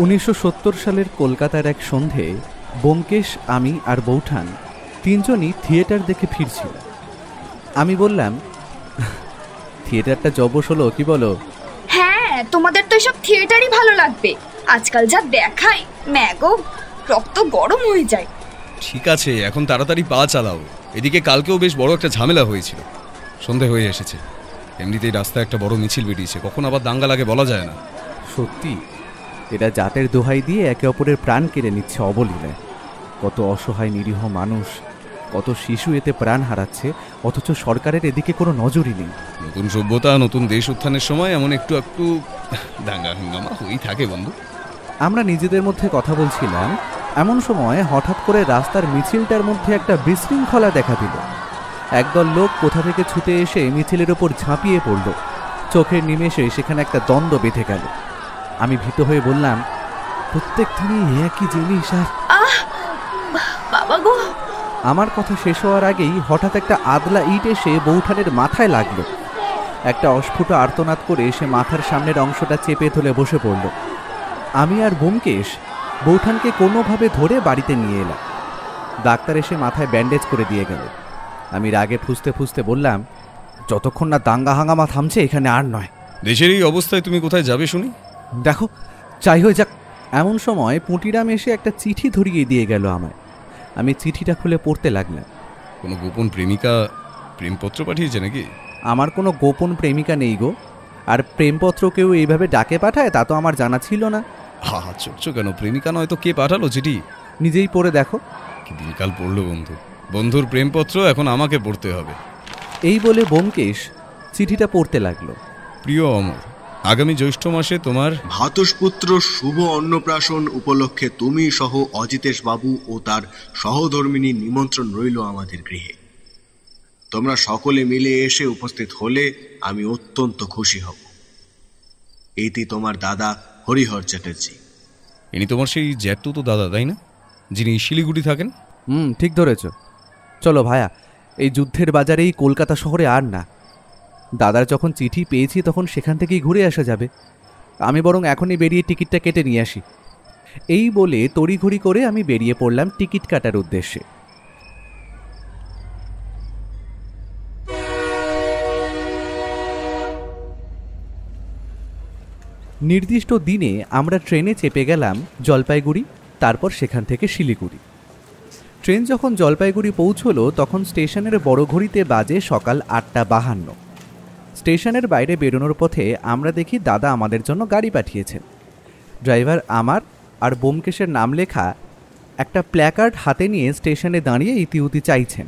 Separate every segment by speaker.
Speaker 1: 1970 সালের কলকাতার এক সন্ধে ব্যোমকেশ, আমি আর বৌঠান তিনজনই থিয়েটার দেখে ফিরছিল। আমি বললাম, থিয়েটারটা জবশ হলো, কি বলো?
Speaker 2: হ্যাঁ, তোমাদের তো এসব থিয়েটারই ভালো লাগবে। আজকাল যা দেখায়, ম্যাগো রক্ত গরম হয়ে যায়।
Speaker 3: ঠিক আছে, এখন তাড়াতাড়ি পা চালাও। এদিকে কালকেও বেশ বড় একটা ঝামেলা হয়েছিল। সন্ধে হয়ে এসেছে, এমনিতেই রাস্তায় একটা বড় মিছিল বেরিয়েছে, কখন আবার দাঙ্গা লাগে বলা যায় না।
Speaker 1: সত্যি, এরা জাতের দোহাই দিয়ে একে অপরের প্রাণ কেড়ে নিচ্ছে অবলীলায়। কত অসহায় নিরীহ মানুষ, কত শিশু এতে প্রাণ হারাচ্ছে, অথচ সরকারের এদিকে কোনো নজরই নেই।
Speaker 3: নতুন সভ্যতা, নতুন দেশ উত্থানের সময় এমন একটু একটু দাঙ্গা হাঙ্গামা হয়েই থাকে বন্ধু।
Speaker 1: আমরা নিজেদের মধ্যে কথা বলছিলাম, এমন সময় হঠাৎ করে রাস্তার মিছিলটার মধ্যে একটা বিশৃঙ্খলা দেখা দিল। একদল লোক কোথা থেকে ছুটে এসে মিছিলের ওপর ঝাঁপিয়ে পড়ল। চোখের নিমেষে সেখানে একটা দ্বন্দ্ব বেঁধে গেল। আমি ভীত হয়ে বললাম, প্রত্যেক দিনই একই জিনিস। আর
Speaker 2: বাবা গো!
Speaker 1: আমার কথা শেষ হওয়ার আগেই হঠাৎ একটা আদলা ইট এসে বৌঠানের মাথায় লাগলো। একটা অস্ফুট আর্তনাদ করে সে মাথার সামনের অংশটা চেপে ধরে বসে পড়ল। আমি আর ব্যোমকেশ বৌঠানকে কোনোভাবে ধরে বাড়িতে নিয়ে এলাম। ডাক্তার এসে মাথায় ব্যান্ডেজ করে দিয়ে গেল। আমি রাগে ফুঁসতে ফুঁসতে বললাম, যতক্ষণ না দাঙ্গা হাঙ্গামা থামছে এখানে আর নয়।
Speaker 3: দেশের এই অবস্থায় তুমি কোথায় যাবে শুনি?
Speaker 1: দেখো, চাই হয়ে যাক। এমন সময় পুঁটিরাম এসে একটা চিঠি ধরিয়ে দিয়ে গেল আমায়। আমি চিঠিটা খুলে পড়তে লাগলাম।
Speaker 3: কোনো গোপন প্রেমিকা প্রেমপত্র পাঠিয়েছে নাকি?
Speaker 1: আমার কোনো গোপন প্রেমিকা নেই গো। আর প্রেমপত্র কেউ এইভাবে ডাকে পাঠায় তা তো আমার জানা ছিল না।
Speaker 3: হা হা, চোখছো কেন? প্রেমিকা নয় তো কে পাঠালো চিঠি?
Speaker 1: নিজেই পড়ে দেখো।
Speaker 3: কি দিনকাল পড়লো বন্ধু। বন্ধুর প্রেমপত্র এখন আমাকে পড়তে হবে।
Speaker 1: এই বলে ব্যোমকেশ চিঠিটা পড়তে লাগলো।
Speaker 3: প্রিয় অমর, আগামী জ্যৈষ্ঠ মাসে তোমার
Speaker 4: ভ্রাতুষ্পুত্র শুভ অন্নপ্রাশন উপলক্ষে তুমি সহ অজিতেশ বাবু ও তার সহধর্মিনীর নিমন্ত্রণ রইল আমাদের গৃহে। তোমরা সকলে মিলে এসে উপস্থিত হলে আমি অত্যন্ত খুশি হব। এটি তোমার দাদা হরিহর চ্যাটার্জি।
Speaker 3: ইনি তোমার সেই জ্যাঠতুতো দাদা, তাই না, যিনি শিলিগুড়ি থাকেন?
Speaker 1: ঠিক ধরেছ। চলো ভায়া, এই যুদ্ধের বাজারেই কলকাতা শহরে আর না। দাদার যখন চিঠি পেয়েছি তখন সেখান থেকেই ঘুরে আসা যাবে। আমি বরং এখনই বেরিয়ে টিকিটটা কেটে নিয়ে আসি। এই বলে তড়িঘড়ি করে আমি বেরিয়ে পড়লাম টিকিট কাটার উদ্দেশ্যে। নির্দিষ্ট দিনে আমরা ট্রেনে চেপে গেলাম জলপাইগুড়ি, তারপর সেখান থেকে শিলিগুড়ি। ট্রেন যখন জলপাইগুড়ি পৌঁছলো তখন স্টেশনের বড় ঘড়িতে বাজে সকাল 8:52। স্টেশনের বাইরে বেরোনোর পথে আমরা দেখি দাদা আমাদের জন্য গাড়ি পাঠিয়েছেন। ড্রাইভার আমার আর ব্যোমকেশের নাম লেখা একটা প্ল্যাকার্ড হাতে নিয়ে স্টেশনে দাঁড়িয়ে ইতিউতি চাইছেন।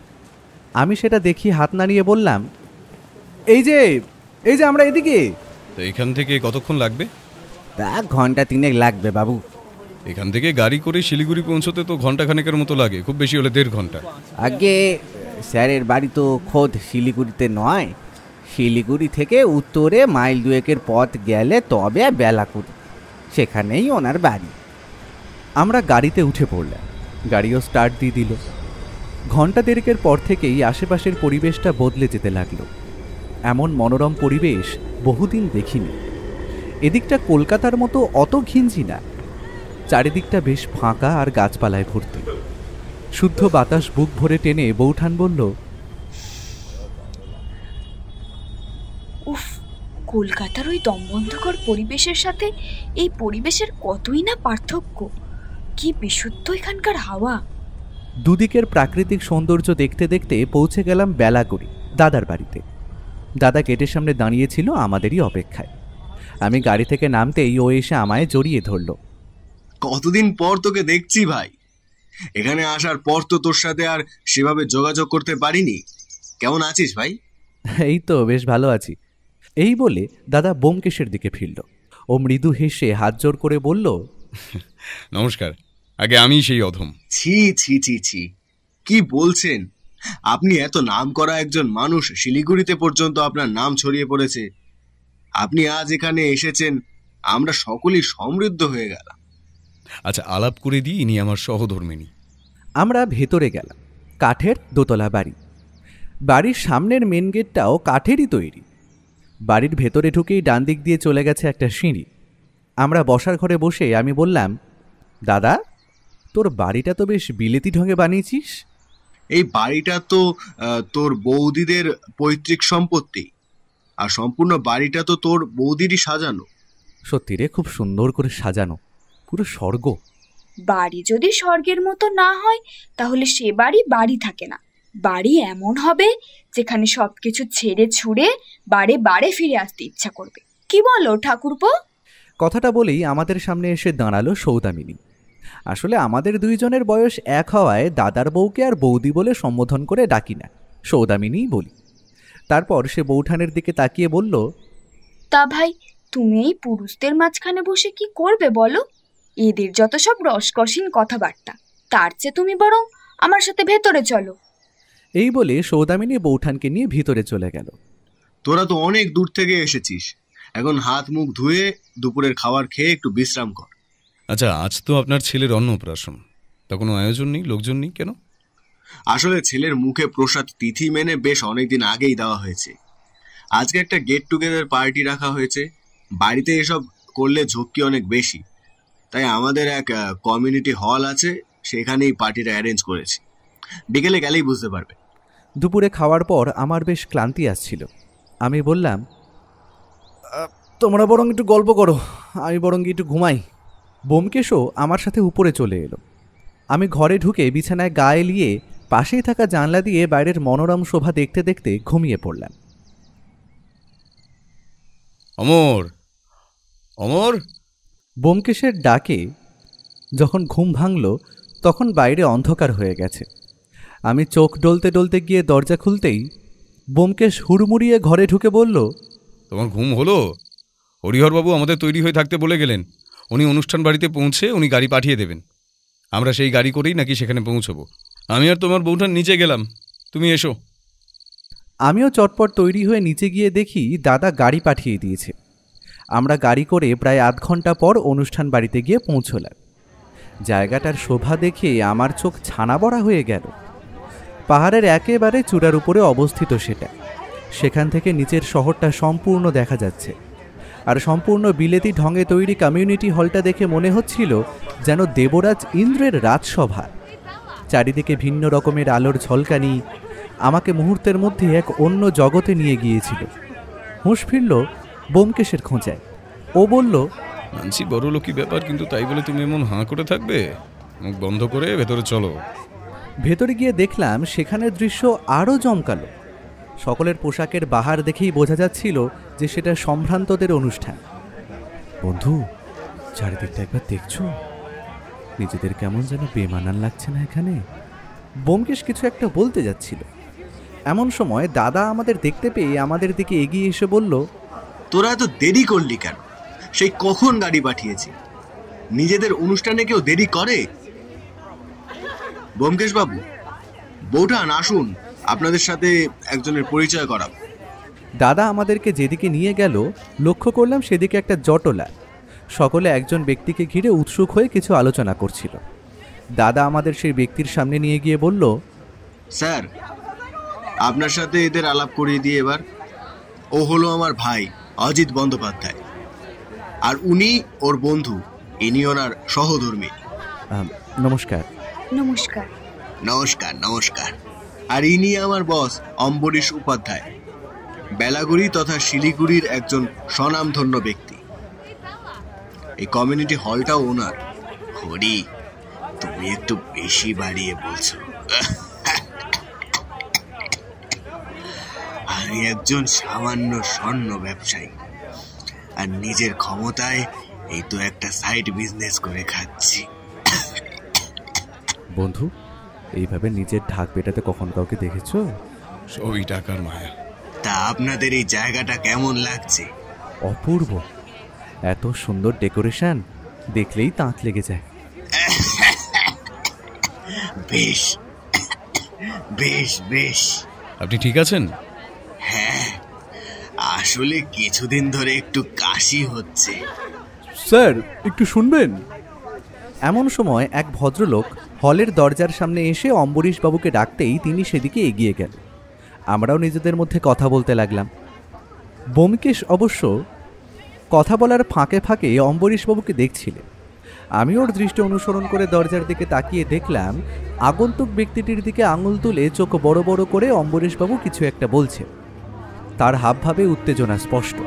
Speaker 1: আমি সেটা দেখি হাত নাড়িয়ে বললাম, এই যে আমরা এদিকে।
Speaker 3: তো এখান থেকে কতক্ষণ লাগবে?
Speaker 1: তা ঘন্টা 3 লাগবে বাবু।
Speaker 3: এখান থেকে গাড়ি করে শিলিগুড়ি পৌঁছতে তো ঘন্টাখানেকের মতো লাগে, খুব বেশি হলে 1.5 ঘন্টা।
Speaker 1: আগে স্যারের বাড়ি তো খোদ শিলিগুড়িতে নয়, শিলিগুড়ি থেকে উত্তরে মাইল 2 পথ গেলে তবে বেলাকুড়ি, সেখানেই ওনার বাড়ি। আমরা গাড়িতে উঠে পড়লাম। গাড়িও স্টার্ট দিয়ে দিল। ঘন্টা 1.5 পর থেকেই আশেপাশের পরিবেশটা বদলে যেতে লাগলো। এমন মনোরম পরিবেশ বহুদিন দেখিনি। এদিকটা কলকাতার মতো অত ঘিঞ্জি না। চারিদিকটা বেশ ফাঁকা আর গাছপালায় ভর্তি। শুদ্ধ বাতাস বুক ভরে টেনে বৌঠান বলল,
Speaker 2: উফ, কলকাতার ওই দমবন্ধকর পরিবেশের সাথে এই পরিবেশের কতই না পার্থক্য। কি বিশুদ্ধ এখানকার হাওয়া।
Speaker 1: দুদিকের প্রাকৃতিক সৌন্দর্য দেখতে দেখতে পৌঁছে গেলাম বেলাগুড়ি, দাদার বাড়িতে। দাদা গেটের সামনে দাঁড়িয়েছিল আমাদেরই অপেক্ষায়। আমি গাড়ি থেকে নামতেই ও এসে আমায় জড়িয়ে ধরল।
Speaker 4: কতদিন পর তোকে দেখছি ভাই। এখানে আসার পর তো তোর সাথে আর সেভাবে যোগাযোগ করতে পারিনি। কেমন আছিস ভাই?
Speaker 1: এই তো বেশ ভালো আছি। এই বলে দাদা ব্যোমকেশের দিকে ফিরল। ও মৃদু হেসে হাত জোর করে বলল,
Speaker 3: নমস্কার, আগে আমি সেই অধম।
Speaker 4: ছি ছি ছি ছি, কি বলছেন? আপনি এত নাম করা একজন মানুষ, শিলিগুড়িতে পর্যন্ত আপনার নাম ছড়িয়ে পড়েছে। আপনি আজ এখানে এসেছেন, আমরা সকলেই সমৃদ্ধ হয়ে গেলাম।
Speaker 3: আচ্ছা, আলাপ করে দিই, ইনি আমার সহধর্মিনী।
Speaker 1: আমরা ভেতরে গেলাম। কাঠের দোতলা বাড়ি। বাড়ির সামনের মেন গেটটাও কাঠেরই তৈরি। বাড়ির ভেতরে ঢুকেই ডান দিক দিয়ে চলে গেছে একটা সিঁড়ি। আমরা বসার ঘরে বসে আমি বললাম, দাদা, তোর বাড়িটা তো বেশ বিলেতি ঢঙে বানিয়েছিস।
Speaker 4: এই বাড়িটা তো তোর বৌদিদের পৈতৃক সম্পত্তি, আর সম্পূর্ণ বাড়িটা তো তোর বৌদিরই সাজানো।
Speaker 1: সত্যি রে, খুব সুন্দর করে সাজানো, পুরো স্বর্গ।
Speaker 2: বাড়ি যদি স্বর্গের মতো না হয় তাহলে সে বাড়ি বাড়ি থাকে না। বাড়ি এমন হবে যেখানে সবকিছু ছেড়ে ছুড়ে বারে বারে ফিরে আসতে ইচ্ছা করবে। কি বলো ঠাকুরপো?
Speaker 1: কথাটা বলেই আমাদের সামনে এসে দাঁড়ালো সৌদামিনী। আসলে আমাদের দুইজনের বয়স এক হওয়ায় দাদার বউকে আর বৌদি বলে সম্বোধন করে ডাকি না, সৌদামিনীই বলি। তারপর সে বৌঠানের দিকে তাকিয়ে বলল,
Speaker 2: তা ভাই, তুমি এই পুরুষদের মাঝখানে বসে কি করবে বলো? এদের যত সব রসকসীন কথাবার্তা, তার চেয়ে তুমি বরং আমার সাথে ভেতরে চলো।
Speaker 1: এই বলে সৌদামিনী বৌঠানকে নিয়ে ভিতরে চলে গেল।
Speaker 4: তোরা তো অনেক দূর থেকে এসেছিস, এখন হাত মুখ ধুয়ে দুপুরের খাবার খেয়ে একটু বিশ্রাম কর।
Speaker 3: আচ্ছা, আজ তো আপনার ছেলের অন্নপ্রাশন, তা কোনো আয়োজন নেই, লোকজন নেই কেন?
Speaker 4: আসলে ছেলের মুখে প্রসাদ তিথি মেনে বেশ অনেকদিন আগেই দেওয়া হয়েছে। আজকে একটা গেট টুগেদার পার্টি রাখা হয়েছে। বাড়িতে এসব করলে ঝক্কি অনেক বেশি, তাই আমাদের এক কমিউনিটি হল আছে, সেখানেই পার্টিটা অ্যারেঞ্জ করেছি। বিকেলে গেলেই বুঝতে পারবে।
Speaker 1: দুপুরে খাওয়ার পর আমার বেশ ক্লান্তি আসছিল। আমি বললাম, তোমরা বরং একটু গল্প করো, আমি বরং একটু ঘুমাই। ব্যোমকেশও আমার সাথে উপরে চলে এলো। আমি ঘরে ঢুকে বিছানায় গা এলিয়ে পাশেই থাকা জানলা দিয়ে বাইরের মনোরম শোভা দেখতে দেখতে ঘুমিয়ে পড়লাম।
Speaker 3: অমর, অমর!
Speaker 1: ব্যোমকেশের ডাকে যখন ঘুম ভাঙল তখন বাইরে অন্ধকার হয়ে গেছে। আমি চোখ ডলতে ডলতে গিয়ে দরজা খুলতেই ব্যোমকেশ হুড়মুড়িয়ে ঘরে ঢুকে বলল,
Speaker 3: তোমার ঘুম হলো? হরিহরবাবু আমাদের তৈরি হয়ে থাকতে বলে গেলেন। উনি অনুষ্ঠান বাড়িতে পৌঁছে উনি গাড়ি পাঠিয়ে দেবেন। আমরা সেই গাড়ি করেই নাকি সেখানে পৌঁছবো। আমি আর তোমার বউঠান নিচে গেলাম, তুমি এসো।
Speaker 1: আমিও চটপট তৈরি হয়ে নিচে গিয়ে দেখি দাদা গাড়ি পাঠিয়ে দিয়েছে। আমরা গাড়ি করে প্রায় আধ ঘন্টা পর অনুষ্ঠান বাড়িতে গিয়ে পৌঁছলাম। জায়গাটার শোভা দেখে আমার চোখ ছানা বড়া হয়ে গেল। পাহাড়ের একেবারে চূড়ার উপরে অবস্থিত সেটা। সেখান থেকে নিচের শহরটা সম্পূর্ণ দেখা যাচ্ছে। আর সম্পূর্ণ বিলেতি ঢঙে তৈরি কমিউনিটি হলটা দেখে মনে হচ্ছিল যেন দেবরাজ ইন্দ্রের রাজসভা। চারিদিকে ভিন্ন রকমের আলোর ঝলকানি আমাকে মুহূর্তের মধ্যে এক অন্য জগতে নিয়ে গিয়েছিল। হুঁশ ফিরল ব্যোমকেশের খোঁজায়। ও বলল,
Speaker 3: মানছি বড় লোকই ব্যাপার, কিন্তু তাই বলে তুমি এমন হাঁ করে থাকবে? মুখ বন্ধ করে ভেতরে চলো।
Speaker 1: ভেতরে গিয়ে দেখলাম সেখানের দৃশ্য আরও জমকালো। সকলের পোশাকের বাহার দেখেই বোঝা যাচ্ছিল যে সেটা সম্ভ্রান্তদের অনুষ্ঠান। বন্ধু, চারিদিকটা একবার দেখছো? নিজেদের কেমন যেন বেমানান লাগছে না এখানে? ব্যোমকেশ কিছু একটা বলতে যাচ্ছিল, এমন সময় দাদা আমাদের দেখতে পেয়ে আমাদের দিকে এগিয়ে এসে বলল,
Speaker 4: তোরা এত দেরি করলি কেন? সেই কখন গাড়ি পাঠিয়েছি। নিজেদের অনুষ্ঠানে কেউ দেরি করে? ব্যোমকেশ বাবু, বৌঠান আসুন, আপনাদের সাথে একজনের পরিচয় করাব।
Speaker 1: দাদা আমাদেরকে যেদিকে নিয়ে গেল লক্ষ্য করলাম সেদিকে একটা জটলা। সকলে একজন ব্যক্তিকে ঘিরে উৎসুক হয়ে কিছু আলোচনা করছিল। দাদা আমাদের সেই ব্যক্তির সামনে নিয়ে গিয়ে বলল,
Speaker 4: স্যার, আপনার সাথে এদের আলাপ করিয়ে দিয়ে এবার। ও হলো আমার ভাই অজিত বন্দ্যোপাধ্যায়, আর উনি ওর বন্ধু, ইনি ওনার সহধর্মী।
Speaker 1: নমস্কার।
Speaker 2: নমস্কার।
Speaker 4: নমস্কার নমস্কার। আর ইনি আমার বস অম্বরীশ উপাধ্যায়, বেলাগুড়ি তথা শিলিগুড়ির একজন স্বনামধন্য ব্যক্তি। এই কমিউনিটি হলটাও ওনার। হরি, তুমি একটু বেশি বাড়িয়ে বলছো। আমি একজন সামান্য স্বর্ণ ব্যবসায়ী, আর নিজের ক্ষমতায় এই তো একটা সাইড বিজনেস করে খাচ্ছি।
Speaker 1: বন্ধু, এইভাবে নিজের ঢাক পেটাতে কখন কাউকে দেখেছো?
Speaker 3: সবই টাকার মায়া।
Speaker 4: তা আপনাদের এই জায়গাটা কেমন লাগছে?
Speaker 1: অপূর্ব। এত সুন্দর ডেকোরেশন, দেখলেই তাঁত লেগে যায়।
Speaker 4: বেশ বেশ বেশ।
Speaker 3: আপনি ঠিক আছেন?
Speaker 4: হ্যাঁ, আসলে কিছুদিন ধরে একটু কাশি হচ্ছে।
Speaker 1: স্যার, একটু শুনবেন? এমন সময় এক ভদ্রলোক হলের দরজার সামনে এসে অম্বরীশ বাবুকে ডাকতেই তিনি সেদিকে এগিয়ে গেলেন। আমরাও নিজেদের মধ্যে কথা বলতে লাগলাম। ব্যোমকেশ অবশ্য
Speaker 5: কথা বলার ফাঁকে ফাঁকে অম্বরীশবাবুকে দেখছিলেন। আমি ওর দৃষ্টি অনুসরণ করে দরজার দিকে তাকিয়ে দেখলাম আগন্তুক ব্যক্তিটির দিকে আঙুল তুলে চোখ বড় বড় করে অম্বরীশবাবু কিছু একটা বলছে। তার হাবভাবে উত্তেজনা স্পষ্ট।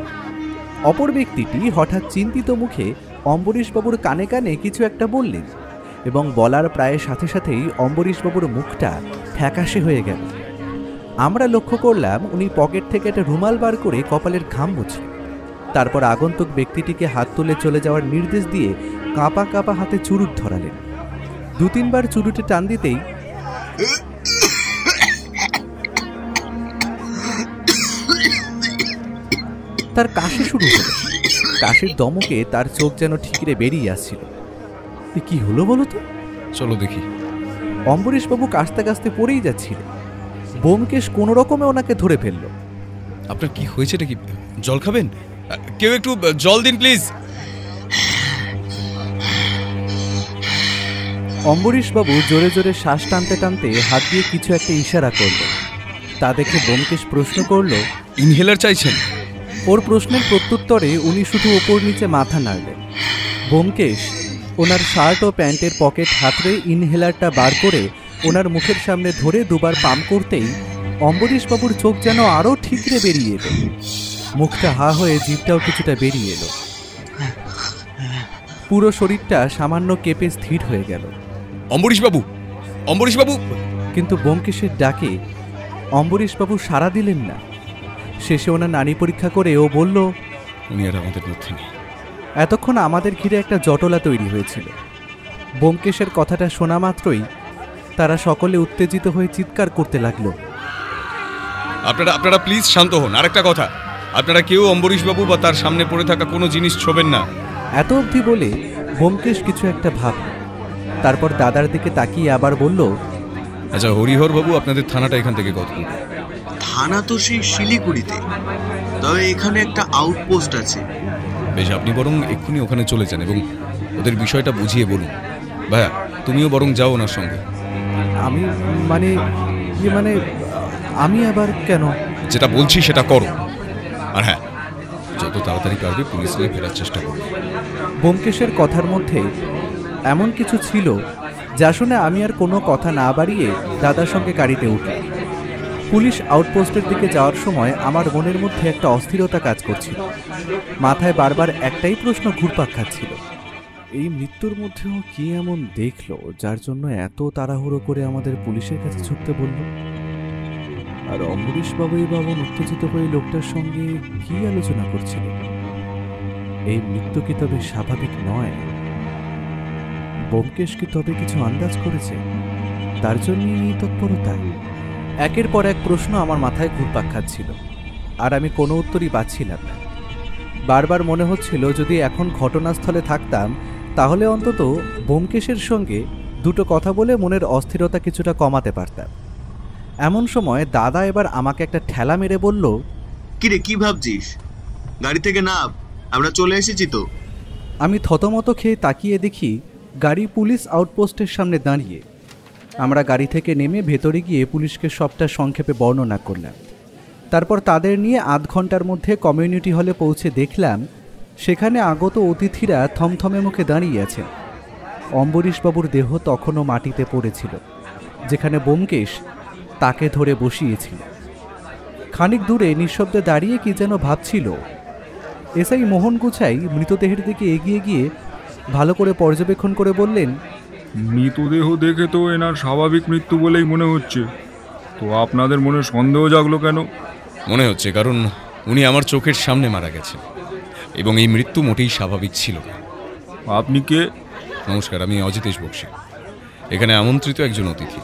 Speaker 5: অপর ব্যক্তিটি হঠাৎ চিন্তিত মুখে অম্বরীশবাবুর কানে কানে কিছু একটা বললেন এবং বলার প্রায় সাথে সাথেই অম্বরীশবাবুর মুখটা ফ্যাকাশে হয়ে গেল। আমরা লক্ষ্য করলাম উনি পকেট থেকে একটা রুমাল বার করে কপালের ঘাম মুছলেন। তারপর আগন্তুক ব্যক্তিটিকে হাত তুলে চলে যাওয়ার নির্দেশ দিয়ে কাঁপা কাঁপা হাতে চুরুট ধরালেন। 2-3 বার চুরুটে টান দিতেই তার কাশি শুরু হলো। কাশির দমকে তার চোখ যেন ঠিকরে বেরিয়ে আসছিল। কি হলো বলো তো?
Speaker 3: চলো দেখি।
Speaker 5: অম্বরীশবাবু কাশতে কাশতে পড়েই যাচ্ছিল। ব্যোমকেশ কোনো রকমে ওনাকে ধরে ফেলল।
Speaker 3: আপনার কি হয়েছে নাকি? জল খাবেন? কেউ একটু জল দিন প্লিজ।
Speaker 5: অম্বরীশবাবু জোরে জোরে শ্বাস টানতে টানতে হাত দিয়ে কিছু একটা ইশারা করল। তা দেখে ব্যোমকেশ প্রশ্ন করল,
Speaker 3: ইনহেলার চাইছেন?
Speaker 5: ওর প্রশ্নের প্রত্যুত্তরে উনি শুধু ওপর নিচে মাথা নাড়লেন। ব্যোমকেশ ওনার শার্ট ও প্যান্টের পকেট হাতড়ে ইনহেলারটা বার করে ওনার মুখের সামনে ধরে 2 বার পাম্প করতেই অম্বরীশবাবুর চোখ যেন আরও ঠিকরে বেরিয়ে এলো। মুখটা হা হয়ে জিভটাও কিছুটা বেরিয়ে এলো। পুরো শরীরটা সামান্য কেঁপে স্থির হয়ে গেল।
Speaker 3: অম্বরীশবাবু, অম্বরীশবাবু!
Speaker 5: কিন্তু ব্যোমকেশের ডাকে অম্বরীশবাবু সাড়া দিলেন না। শেষে ওনার নাড়ি পরীক্ষা করে ও বলল,
Speaker 3: উনি আর আমাদের মধ্যে নেই।
Speaker 5: এতক্ষণ আমাদের ঘিরে একটা জটলা তৈরি হয়েছিল। ব্যোমকেশের কথাটা শোনা মাত্রই তারা সকলে উত্তেজিত হয়ে চিৎকার করতে লাগলো।
Speaker 3: আপনারা প্লিজ শান্ত হন। আরেকটা কথা, আপনারা কেউ অম্বরীশবাবু বা তার সামনে পড়ে থাকা কোনো জিনিস ছোবেন না।
Speaker 5: এত অবধি বলে ব্যোমকেশ কিছু একটা ভাবল। তারপর দাদার দিকে তাকিয়ে আবার বলল,
Speaker 3: আচ্ছা হরিহরবাবু, আপনাদের থানাটা এখান থেকে কত দূর?
Speaker 4: থানা তো সেই শিলিগুড়িতে, তবে এখানে একটা আউটপোস্ট আছে।
Speaker 3: বেশ, আপনি বরং এক্ষুনি ওখানে চলে যান এবং ওদের বিষয়টা বুঝিয়ে বলুন। ভাইয়া, তুমিও বরং যাও ওনার সঙ্গে।
Speaker 5: আমি আমি আবার কেন?
Speaker 3: যেটা বলছি সেটা করো। আর হ্যাঁ, যত তাড়াতাড়ি পারবে পুলিশ নিয়ে ফেরার চেষ্টা করো।
Speaker 5: ব্যোমকেশের কথার মধ্যে এমন কিছু ছিল যা শুনে আমি আর কোনো কথা না বাড়িয়ে দাদার সঙ্গে গাড়িতে উঠলাম। পুলিশ আউটপোস্টের দিকে যাওয়ার সময় আমার মনের মধ্যে একটা অস্থিরতা কাজ করছিল। মাথায় বারবার একটাই প্রশ্ন ঘুরপাক খাচ্ছিল, এই মৃত্যুর মধ্যেও কি এমন দেখলো যার জন্য এত তাড়াহুড়ো করে আমাদের পুলিশের কাছে ছুটতে বলল? আর অম্বরীশবাবু উত্তেজিত হয়ে লোকটার সঙ্গে কি আলোচনা করছিল? এই মৃত্যু কি তবে স্বাভাবিক নয়? ব্যোমকেশ কি তবে কিছু আন্দাজ করেছে? তার জন্যই এই তৎপরতা? একের পর এক প্রশ্ন আমার মাথায় ঘুরপাক খাচ্ছিল, আর আমি কোনো উত্তরই পাচ্ছিলাম না। বারবার মনে হচ্ছিল যদি এখন ঘটনাস্থলে থাকতাম তাহলে অন্তত ব্যোমকেশের সঙ্গে 2টো কথা বলে মনের অস্থিরতা কিছুটা কমাতে পারতাম। এমন সময় দাদা এবার আমাকে একটা ঠেলা মেরে বলল,
Speaker 4: কিরে, কি ভাবছিস? গাড়ি থেকে নাম, আমরা চলে এসেছি তো।
Speaker 5: আমি থতমত খেয়ে তাকিয়ে দেখি গাড়ি পুলিশ আউটপোস্টের সামনে দাঁড়িয়ে। আমরা গাড়ি থেকে নেমে ভেতরে গিয়ে পুলিশকে সবটা সংক্ষেপে বর্ণনা করলাম। তারপর তাদের নিয়ে আধ ঘন্টার মধ্যে কমিউনিটি হলে পৌঁছে দেখলাম সেখানে আগত অতিথিরা থমথমে মুখে দাঁড়িয়ে আছেন। অম্বরীশবাবুর দেহ তখনও মাটিতে পড়েছিল, যেখানে ব্যোমকেশ তাকে ধরে বসিয়েছিল। খানিক দূরে নিঃশব্দে দাঁড়িয়ে কি যেন ভাবছিল। এসআই মোহন গুছাই মৃতদেহের দিকে এগিয়ে গিয়ে ভালো করে পর্যবেক্ষণ করে বললেন,
Speaker 6: মৃতদেহ দেখে তো এনার স্বাভাবিক মৃত্যু বলেই মনে হচ্ছে, তো আপনাদের মনে সন্দেহ জাগলো কেন?
Speaker 3: মনে হচ্ছে কারণ উনি আমার চোখের সামনে মারা গেছেন এবং এই মৃত্যু মোটেই স্বাভাবিক ছিল না।
Speaker 6: আপনি কে?
Speaker 3: নমস্কার, আমি অজিতেশ বক্সী, এখানে আমন্ত্রিত একজন অতিথি।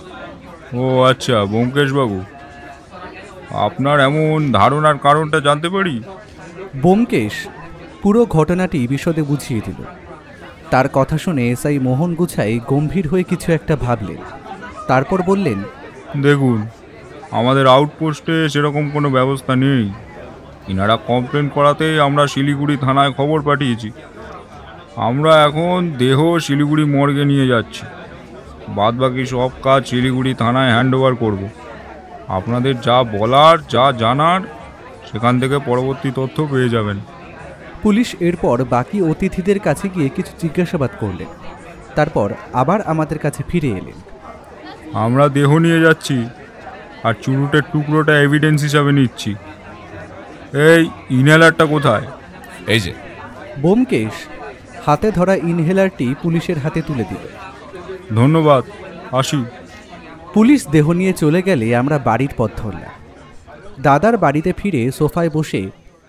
Speaker 6: ও আচ্ছা, ব্যোমকেশবাবু, আপনার এমন ধারণার কারণটা জানতে পারি?
Speaker 5: ব্যোমকেশ পুরো ঘটনাটি বিশদে বুঝিয়ে দিল। তার কথা শুনে এসআই মোহন গুছাই গম্ভীর হয়ে কিছু একটা ভাবলেন। তারপর বললেন,
Speaker 6: দেখুন, আমাদের আউটপোস্টে সেরকম কোনো ব্যবস্থা নেই। ইনারা কমপ্লেন করাতেই আমরা শিলিগুড়ি থানায় খবর পাঠিয়েছি। আমরা এখন দেহ শিলিগুড়ি মর্গে নিয়ে যাচ্ছি। বাদবাকি সব কাজ শিলিগুড়ি থানায় হ্যান্ডওভার করব। আপনাদের যা বলার, যা জানার, সেখান থেকে পরবর্তী তথ্য পেয়ে যাবেন।
Speaker 5: পুলিশ এরপর বাকি অতিথিদের কাছে গিয়ে কিছু জিজ্ঞাসাবাদ করলেন, তারপর আবার আমাদের কাছে ফিরে এলেন।
Speaker 6: আমরা দেহ নিয়ে যাচ্ছি আর চুরুটের টুকরোটা এভিডেন্স হিসাবে নিচ্ছি। এই ইনহেলারটা কোথায়?
Speaker 3: এই যে।
Speaker 5: ব্যোমকেশ হাতে ধরা ইনহেলারটি পুলিশের হাতে তুলে দিল।
Speaker 6: ধন্যবাদ, আসি।
Speaker 5: পুলিশ দেহ নিয়ে চলে গেলে আমরা বাড়ির পথ ধরলাম। দাদার বাড়িতে ফিরে সোফায় বসে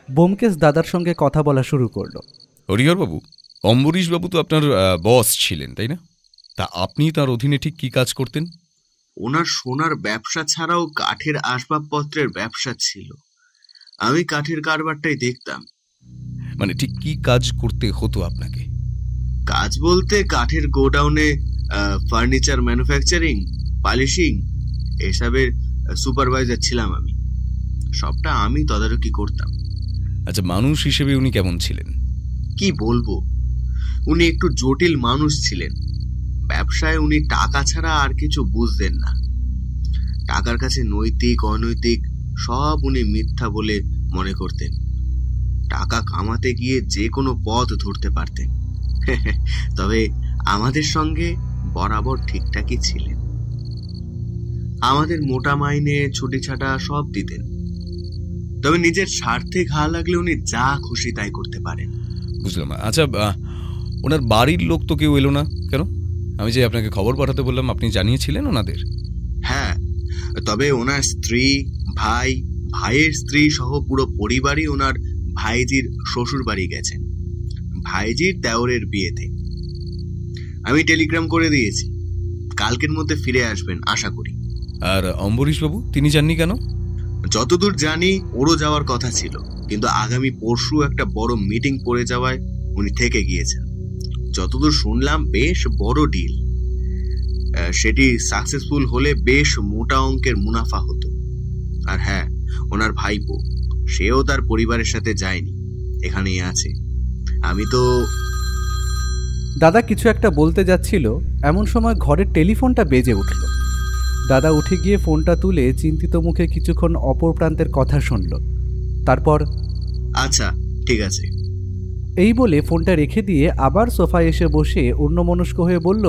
Speaker 5: ব্যোমকেশ দাদার সঙ্গে কথা বলা শুরু করলো।
Speaker 3: হরিহরবাবু, অম্বরীশবাবু তো আপনার বস ছিলেন, তাই না? তা আপনি তার অধীনে ঠিক কি কাজ করতেন?
Speaker 4: ওনার সোনার ব্যবসা ছাড়াও কাঠের আসবাবপত্রের ব্যবসা ছিল। আমি কাঠের কারবারটাই দেখতাম।
Speaker 3: মানে ঠিক কি কাজ করতে হতো আপনাকে?
Speaker 4: কাজ বলতে কাঠের গোডাউনে ফার্নিচার ম্যানুফ্যাকচারিং, পলিশিং এসবের সুপারভাইজার ছিলাম আমি। সবটা আমি তদারকি করতাম।
Speaker 3: আচ্ছা, মানুষ হিসেবে উনি কেমন ছিলেন?
Speaker 4: কি বলবো, উনি একটু জটিল মানুষ ছিলেন। ব্যবসায় উনি টাকা ছাড়া আর কিছু বুঝতেন না। টাকার কাছে নৈতিক অনৈতিক সব উনি মিথ্যা বলে মনে করতেন। টাকা কামাতে গিয়ে যে কোনো পথ ধরতে পারতেন। তবে আমাদের সঙ্গে বরাবর ঠিকঠাকই ছিলেন। আমাদের মোটা মাইনে ছুটি ছাটা সব দিতেন। তবে নিজের স্বার্থে ঘা লাগলে উনি যা খুশি তাই করতে পারেন।
Speaker 3: বুঝলাম। আচ্ছা, ওনার বাড়ির লোক তো কেউ এলো না কেন? আমি যে আপনাকে খবর পাঠাতে বললাম, আপনি জানিয়েছিলেন ওনাদের?
Speaker 4: হ্যাঁ, তবে ওনার স্ত্রী, ভাই, ভাইয়ের স্ত্রী সহ পুরো পরিবারই ওনার ভাইজির শ্বশুর বাড়ি গেছেন, ভাইজির দেওরের বিয়েতে। আমি টেলিগ্রাম করে দিয়েছি, কালকের মধ্যে ফিরে আসবেন আশা করি।
Speaker 3: আর অম্বরীশবাবু, তিনি যাননি কেন?
Speaker 4: যতদূর জানি ওরও যাওয়ার কথা ছিল, কিন্তু আগামী পরশু একটা বড় মিটিং পড়ে যাওয়ায় উনি থেকে গিয়েছেন। যতদূর শুনলাম বেশ বড় ডিল। সেটি সাকসেসফুল হলে বেশ মোটা অঙ্কের মুনাফা হতো। আর হ্যাঁ, ওনার ভাইপো, সেও তার পরিবারের সাথে যায়নি, এখানেই আছে। আমি তো...
Speaker 5: দাদা কিছু একটা বলতে যাচ্ছিল, এমন সময় ঘরের টেলিফোনটা বেজে উঠল। দাদা উঠে গিয়ে ফোনটা তুলে চিন্তিত মুখে কিছুক্ষণ অপর প্রান্তের কথা শুনল, তারপর
Speaker 4: আচ্ছা ঠিক আছে
Speaker 5: এই বলে ফোনটা রেখে দিয়ে আবার সোফায় এসে বসে অন্যমনস্ক হয়ে বলল,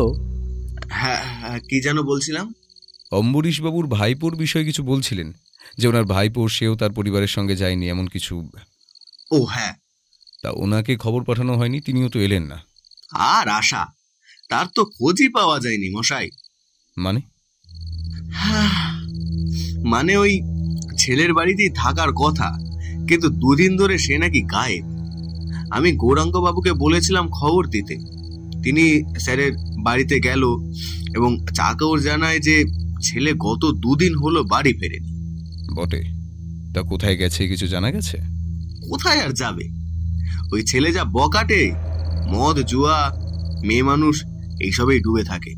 Speaker 4: হ্যাঁ, কি যেন বলছিলাম?
Speaker 3: অম্বরীশবাবুর ভাইপোর বিষয়ে কিছু বলছিলেন, যে ওনার ভাইপো সেও তার পরিবারের সঙ্গে যায়নি, এমন কিছু।
Speaker 4: ও হ্যাঁ।
Speaker 3: তা ওনাকে খবর পাঠানো হয়নি? তিনিও তো এলেন না।
Speaker 4: আর আশা, তার তো খোঁজই পাওয়া যায়নি মশাই। মানে ওই ছেলের বাড়িতেই থাকার কথা, কিন্তু দুদিন ধরে সে নাকি গায়েব। আমি গৌরাঙ্গ বাবুকে বলেছিলাম খবর দিতে, তিনি স্যারের বাড়িতে গেল এবং চাকর জানায় যে ছেলে গত দুদিন হলো বাড়ি ফেরেনি।
Speaker 3: বটে, তা কোথায় গেছে কিছু জানা গেছে?
Speaker 4: কোথায় আর যাবে, ওই ছেলে যা বকাটে, মদ জুয়া মেয়ে মানুষ এইসবেই ডুবে থাকে।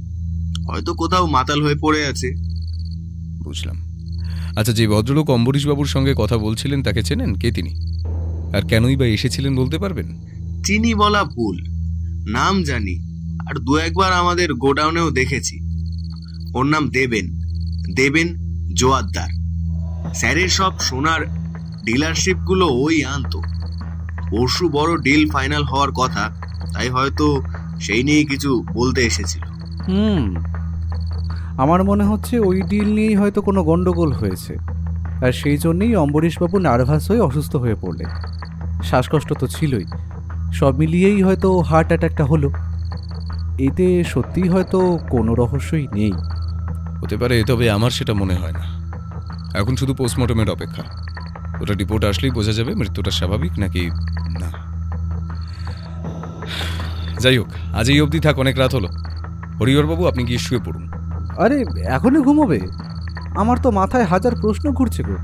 Speaker 4: হয়তো কোথাও মাতাল হয়ে পড়ে আছে।
Speaker 3: বুঝলাম। আচ্ছা, যে ভদ্রলোক অম্বরীশবাবুর সঙ্গে কথা বলছিলেন তাকে চেনেন? কে তিনি, আর কেনই বা এসেছিলেন বলতে পারবেন?
Speaker 4: চিনি বলা ভুল, নাম জানি, আর দু একবার আমাদের গোডাউনেও দেখেছি। ওর নাম দেবেন, দেবেন জোয়ারদার। স্যারের সব সোনার ডিলারশিপ গুলো ওই আনতো। পরশু বড় ডিল ফাইনাল হওয়ার কথা, তাই হয়তো সেই নিয়ে কিছু বলতে এসেছিল।
Speaker 5: আমার মনে হচ্ছে ওই ডিল নিয়েই হয়তো কোনো গন্ডগোল হয়েছে, আর সেই জন্যেই অম্বরীশবাবু নার্ভাস হয়ে অসুস্থ হয়ে পড়লেন। শ্বাসকষ্ট তো ছিলই, সব মিলিয়েই হয়তো হার্ট অ্যাটাকটা হলো। এতে সত্যিই হয়তো কোনো রহস্যই নেই।
Speaker 3: হতে পারে, তবে আমার সেটা মনে হয় না। এখন শুধু পোস্টমর্টমের অপেক্ষা। ওটা রিপোর্ট আসলেই বোঝা যাবে মৃত্যুটা স্বাভাবিক নাকি না। যাই হোক, আজ এই অবধি থাক, অনেক রাত হলো। হরিহরবাবু, আপনি গিয়ে শুয়ে পড়ুন।
Speaker 5: আরে এখনই ঘুমোবে? আমার তো মাথায় হাজার প্রশ্ন ঘুরছে গো।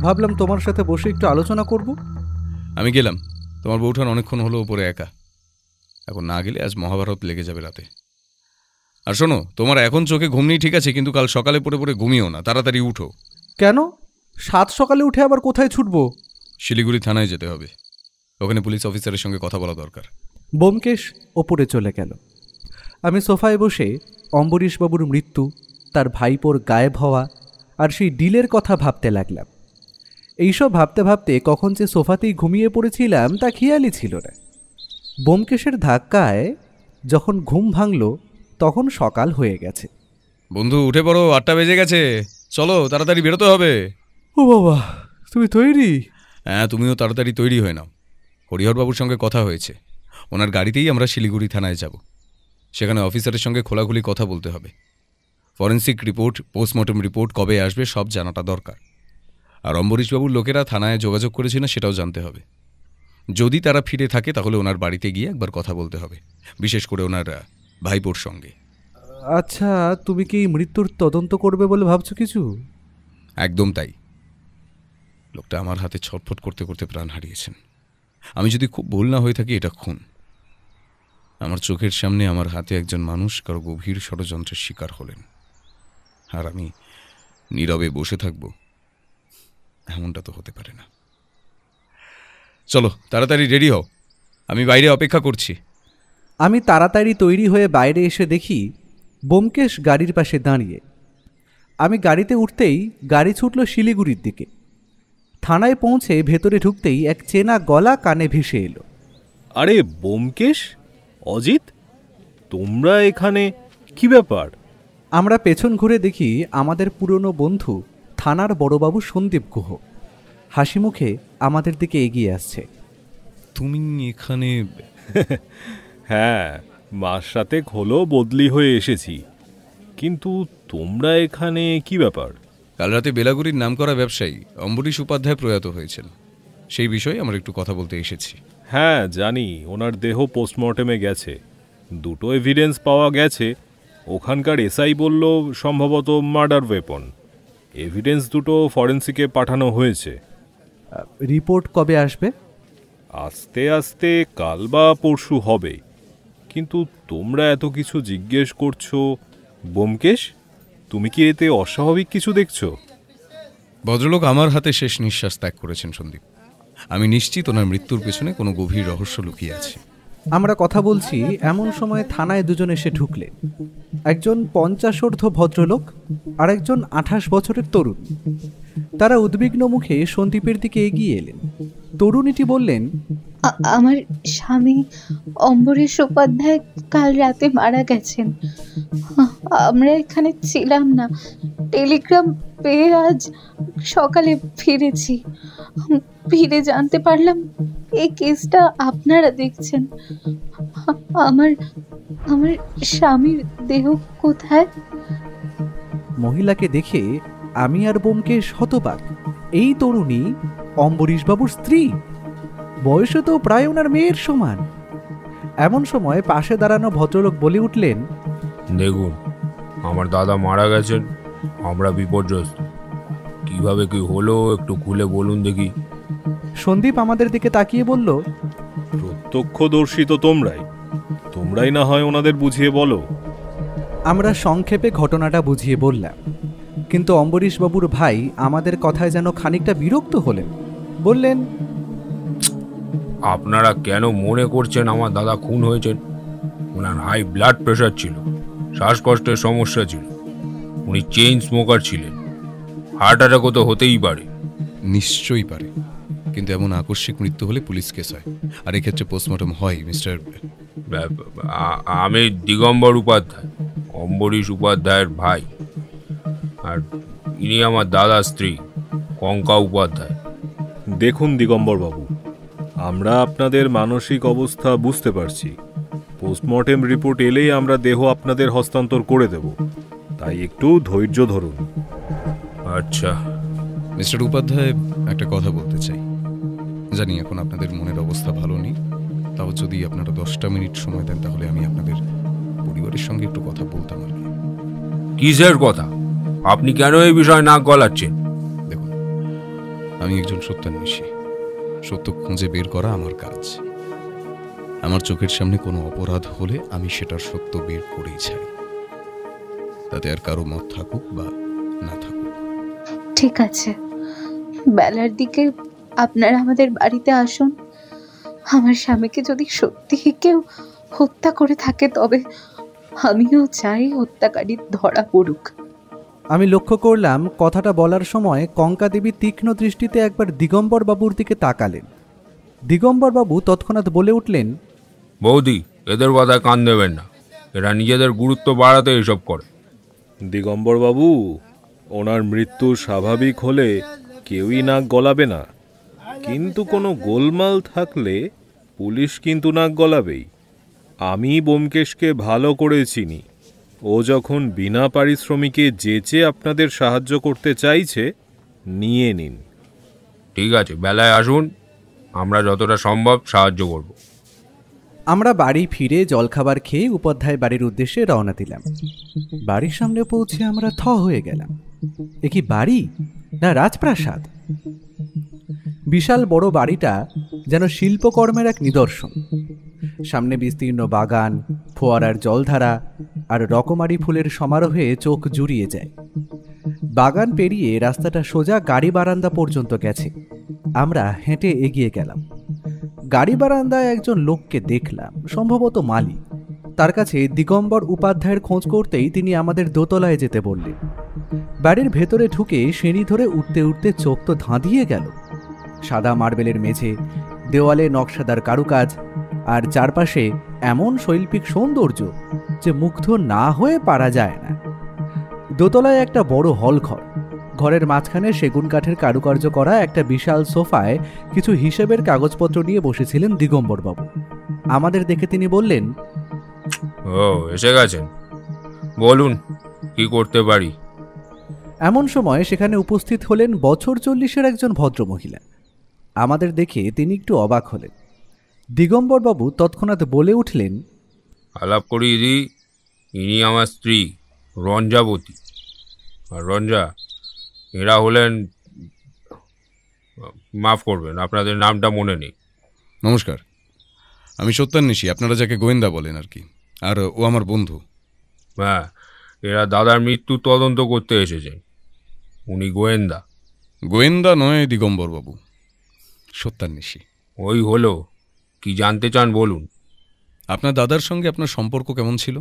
Speaker 5: ভাবলাম তোমার সাথে বসে একটু আলোচনা করব।
Speaker 3: আমি গেলাম, তোমার বউঠান অনেকক্ষণ হলো ওপরে একা। এখন না গেলে আজ মহাভারত লেগে যাবে রাতে। আর শোনো, তোমার এখন চোখে ঘুম নেই ঠিক আছে, কিন্তু কাল সকালে পড়ে পড়ে ঘুমিও না, তাড়াতাড়ি উঠো।
Speaker 5: কেন? 7 সকালে উঠে আবার কোথায় ছুটবো?
Speaker 3: শিলিগুড়ি থানায় যেতে হবে, ওখানে পুলিশ অফিসারের সঙ্গে কথা বলা দরকার।
Speaker 5: ব্যোমকেশ ওপরে চলে গেল। আমি সোফায় বসে অম্বরীশবাবুর মৃত্যু, তার ভাইপোর গায়েব হওয়া আর সেই ডিলের কথা ভাবতে লাগলাম। এইসব ভাবতে ভাবতে কখন যে সোফাতেই ঘুমিয়ে পড়েছিলাম তা খেয়ালই ছিল না। ব্যোমকেশের ধাক্কায় যখন ঘুম ভাঙল তখন সকাল হয়ে গেছে।
Speaker 3: বন্ধু উঠে পড়ো, 8টা বেজে গেছে, চলো তাড়াতাড়ি বেরোতে হবে।
Speaker 5: ও বাবা, তুমি তৈরি?
Speaker 3: হ্যাঁ, তুমিও তাড়াতাড়ি তৈরি হয়ে নাও। হরিহরবাবুর সঙ্গে কথা হয়েছে, ওনার গাড়িতেই আমরা শিলিগুড়ি থানায় যাব। সেখানে অফিসারের সঙ্গে খোলাখুলি কথা বলতে হবে। ফরেন্সিক রিপোর্ট, পোস্টমর্টম রিপোর্ট কবে আসবে সব জানাটা দরকার। আর অম্বরীশবাবুর লোকেরা থানায় যোগাযোগ করেছে না সেটাও জানতে হবে। যদি তারা ফিরে থাকে তাহলে ওনার বাড়িতে গিয়ে একবার কথা বলতে হবে, বিশেষ করে ওনার ভাইপোর সঙ্গে।
Speaker 5: আচ্ছা, তুমি কি মৃত্যুর তদন্ত করবে বলে ভাবছো কিছু?
Speaker 3: একদম তাই। লোকটা আমার হাতে ছটফট করতে করতে প্রাণ হারিয়েছেন। আমি যদি খুব ভুল না হয়ে থাকি, এটা খুন। আমার চোখের সামনে আমার হাতে একজন মানুষ কারো গভীর ষড়যন্ত্রের শিকার হলেন, আর আমি নীরবে বসে থাকব? এমনটা তো হতে পারে না। চলো তাড়াতাড়ি রেডি হও, আমি বাইরে অপেক্ষা করছি।
Speaker 5: আমি তাড়াতাড়ি তৈরি হয়ে বাইরে এসে দেখি ব্যোমকেশ গাড়ির পাশে দাঁড়িয়ে। আমি গাড়িতে উঠতেই গাড়ি ছুটল শিলিগুড়ির দিকে। থানায় পৌঁছে ভেতরে ঢুকতেই এক চেনা গলা কানে ভেসে এলো।
Speaker 7: আরে ব্যোমকেশ, অজিত, তোমরা এখানে? কি ব্যাপার?
Speaker 5: আমরা পেছন ঘুরে দেখি আমাদের পুরনো বন্ধু থানার বড়বাবু সন্দীপ গুহ হাসি মুখে আমাদের দিকে এগিয়ে আসছে।
Speaker 3: তুমি এখানে?
Speaker 7: হ্যাঁ, মাস সাতেক হলো বদলি হয়ে এসেছি, কিন্তু তোমরা এখানে কি ব্যাপার?
Speaker 3: কাল রাতে বেলাগুড়ির নামকরা ব্যবসায়ী অম্বরীশ উপাধ্যায় প্রয়াত হয়েছেন, সেই বিষয়ে আমার একটু কথা বলতে এসেছি।
Speaker 7: হ্যাঁ জানি, ওনার দেহ পোস্টমর্টেমে গেছে, দুটো এভিডেন্স পাওয়া গেছে। ওখানকার এসআই বলল সম্ভবত মার্ডার ওয়েপন। এভিডেন্স দুটো ফরেন্সিকে পাঠানো হয়েছে।
Speaker 5: রিপোর্ট কবে আসবে?
Speaker 7: আস্তে আস্তে কাল বা পরশু হবে। কিন্তু তোমরা এত কিছু জিজ্ঞেস করছো, ব্যোমকেশ, তুমি কি এতে অস্বাভাবিক কিছু দেখছো?
Speaker 3: ভদ্রলোক আমার হাতে শেষ নিঃশ্বাস ত্যাগ করেছেন সন্দীপ। আমি নিশ্চিত ওনার মৃত্যুর পেছনে কোনো গভীর রহস্য লুকিয়ে আছে।
Speaker 5: আমরা কথা বলছি এমন সময় থানায় দুজন এসে ঢুকলে। একজন 50 ভদ্রলোক আর একজন 28 বছরের তরুণ। তারা উদ্বিগ্ন মুখে সন্দীপের দিকে এগিয়ে এলেন। তরুণীটি বললেন,
Speaker 8: আমার স্বামী অম্বরীশ উপাধ্যায় কাল রাতে মারা গেছেন। আমরা এখানে ছিলাম না, টেলিগ্রাম পেয়ে আজ সকালে ফিরেছি। ফিরে জানতে পারলাম এই কেসটা আপনারা দেখছেন। আমার আমার স্বামীর দেহ কোথায়?
Speaker 5: মহিলাকে দেখে আমি আর ব্যোমকেশ হতবাক। এই তরুণী অম্বরীশবাবুর স্ত্রী, বয়সে তো প্রায় ওনার মেয়ের সমান। এমন সময় পাশে দাঁড়ানো ভদ্রলোক বলে উঠলেন,
Speaker 6: দেখুন, আমার দাদা মারা গেছেন, আমরা বিপর্যস্ত। কিভাবে কি হলো একটু খুলে বলুন দেখি।
Speaker 5: সন্দীপ আমাদের দিকে তাকিয়ে বলল,
Speaker 7: প্রত্যক্ষদর্শী তো তোমরাই না হয় ওনাদের বুঝিয়ে বলো।
Speaker 5: আমরা সংক্ষেপে ঘটনাটা বুঝিয়ে বললাম, কিন্তু অম্বরীশবাবুর ভাই আমাদের কথায় যেন খানিকটা বিরক্ত হলেন। বললেন,
Speaker 6: আপনারা কেন মনে করছেন আমার দাদা খুন হয়েছেন? ওনার হাই ব্লাড প্রেশার ছিল, শ্বাসকষ্টের সমস্যা ছিল, উনি চেইন স্মোকার ছিলেন। হার্ট অ্যাটাকও তো হতেই পারে।
Speaker 3: নিশ্চয়ই পারে, কিন্তু এমন আকস্মিক মৃত্যু হলে পুলিশ কেস হয়, আর এক্ষেত্রে পোস্টমর্টম হয়। মিস্টার,
Speaker 6: আমি দিগম্বর উপাধ্যায়, অম্বরীশ উপাধ্যায়ের ভাই, আর ইনি আমার দাদার স্ত্রী কঙ্কা উপাধ্যায়।
Speaker 7: দেখুন দিগম্বর বাবু, আমরা আপনাদের মানসিক অবস্থা বুঝতে পারছি। পোস্টমর্টেম রিপোর্ট এলেই আমরা দেহ আপনাদের হস্তান্তর করে দেব, তাই একটু ধৈর্য ধরুন।
Speaker 6: আচ্ছা
Speaker 3: মিস্টার উপাধ্যায়, একটা কথা বলতে চাই। জানি এখন আপনাদের মনের অবস্থা ভালো নেই, তাও যদি আপনারা 10টা মিনিট সময় দেন তাহলে আমি আপনাদের পরিবারের সঙ্গে একটু কথা বলতাম আর কি।
Speaker 6: কিসের কথা? আপনি কেন এই বিষয়ে নাক গলাচ্ছেন?
Speaker 3: দেখুন, আমি একজন সত্যান্বেষী। সত্য খুঁজে বের করা আমার কাজ। আমার চোখের সামনে কোনো অপরাধ হলে আমি সেটার সত্য বের করেই ছাড়ি, তাতে আর কারো মত থাকুক বা না থাকুক।
Speaker 8: ঠিক আছে, বেলার দিকে আপনারা আমাদের বাড়িতে আসুন। আমার স্বামীকে যদি সত্যি কেউ হত্যা করে থাকে তবে আমিও চাই হত্যাকারী ধরা পড়ুক।
Speaker 5: আমি লক্ষ্য করলাম কথাটা বলার সময় কঙ্কাদেবী তীক্ষ্ণ দৃষ্টিতে একবার দিগম্বর বাবুর দিকে তাকালেন। দিগম্বর বাবু তৎক্ষণাৎ বলে উঠলেন,
Speaker 6: বৌদি, এদের কথায় কান দেবেন না, এরা নিজেদের গুরুত্ব বাড়াতে এসব করে।
Speaker 7: দিগম্বরবাবু, ওনার মৃত্যু স্বাভাবিক হলে কেউই নাক গলাবে না, কিন্তু কোনো গোলমাল থাকলে পুলিশ কিন্তু নাক গলাবেই। আমি ব্যোমকেশকে ভালো করে চিনি। ও যখন বিনা পারিশ্রমিকে যেচে আপনাদের সাহায্য করতে চাইছে, নিয়ে নিন।
Speaker 6: ঠিক আছে, বেলায় আসুন, আমরা যতটা সম্ভব সাহায্য করব।
Speaker 5: আমরা বাড়ি ফিরে জলখাবার খেয়ে উপাধ্যায় বাড়ির উদ্দেশ্যে রওনা দিলাম। বাড়ির সামনে পৌঁছে আমরা থ হয়ে গেলাম। এ কি বাড়ি না রাজপ্রাসাদ? বিশাল বড় বাড়িটা যেন শিল্পকর্মের এক নিদর্শন। সামনে বিস্তীর্ণ বাগান, ফোয়ারার জলধারা আর রকমারি ফুলের সমারোহে চোখ জুড়িয়ে যায়। বাগান পেরিয়ে রাস্তাটা সোজা গাড়ি বারান্দা পর্যন্ত গেছে। আমরা হেঁটে এগিয়ে গেলাম। গাড়ি বারান্দায় একজন লোককে দেখলাম, সম্ভবত মালি। তার কাছে দিগম্বর উপাধ্যায়ের খোঁজ করতেই তিনি আমাদের দোতলায় যেতে বললেন। বাড়ির ভেতরে ঢুকে সিঁড়ি ধরে উঠতে উঠতে চোখ তো ধাঁধিয়ে গেল। সাদা মার্বেলের মেঝে, দেওয়ালে নকশাদার কারুকাজ, আর চারপাশে এমন শৈল্পিক সৌন্দর্য যে মুগ্ধ না হয়ে পারা যায় না। দোতলায় একটা বড় হল ঘর। ঘরের মাঝখানে সেগুন কাঠের কারুকার্য করা একটা বিশাল সোফায় কিছু হিসেবের কাগজপত্র নিয়ে বসেছিলেন দিগম্বরবাবু। আমাদের দেখে তিনি বললেন,
Speaker 6: ও, এসে গেছেন, বলুন কি করতে পারি।
Speaker 5: এমন সময় সেখানে উপস্থিত হলেন বছর 40-এর একজন ভদ্রমহিলা। আমাদের দেখে তিনি একটু অবাক হলেন। দিগম্বরবাবু তৎক্ষণাৎ বলে উঠলেন,
Speaker 6: আলাপ করিয়ে দিই, ইনি আমার স্ত্রী রঞ্জাবতী। আর রঞ্জা, এরা হলেন, মাফ করবেন, আপনাদের নামটা মনে নেই।
Speaker 3: নমস্কার, আমি সত্যান্বেষী, আপনারা যাকে গোয়েন্দা বলেন আর কি, আর ও আমার বন্ধু।
Speaker 6: হ্যাঁ, এরা দাদার মৃত্যু তদন্ত করতে এসেছেন। উনি গোয়েন্দা।
Speaker 3: গোয়েন্দা নয় দিগম্বরবাবু, সত্যান্বেষী।
Speaker 6: ওই হলো, কি জানতে চান বলুন।
Speaker 3: আপনার দাদার সঙ্গে আপনার সম্পর্ক কেমন ছিল?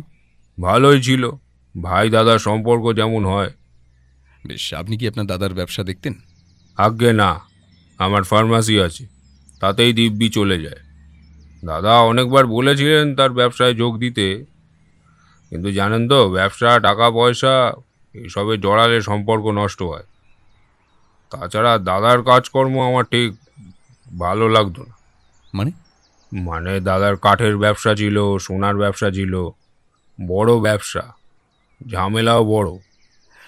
Speaker 6: ভালোই ছিল, ভাই দাদার সম্পর্ক যেমন হয়।
Speaker 3: বেশ, আপনি কি আপনার দাদার ব্যবসা দেখতেন?
Speaker 6: আজ্ঞে না, আমার ফার্মাসি আছে, তাতেই দিব্যি চলে যায়। দাদা অনেকবার বলেছিলেন তার ব্যবসায় যোগ দিতে, কিন্তু জানেন তো, ব্যবসা, টাকা পয়সা এসবে জড়ালে সম্পর্ক নষ্ট হয়। তাছাড়া দাদার কাজকর্ম আমার ঠিক ভালো লাগতো না। মানে দাদার কাঠের ব্যবসা ছিল, সোনার ব্যবসা ছিল, বড় ব্যবসা, ঝামেলাও বড়।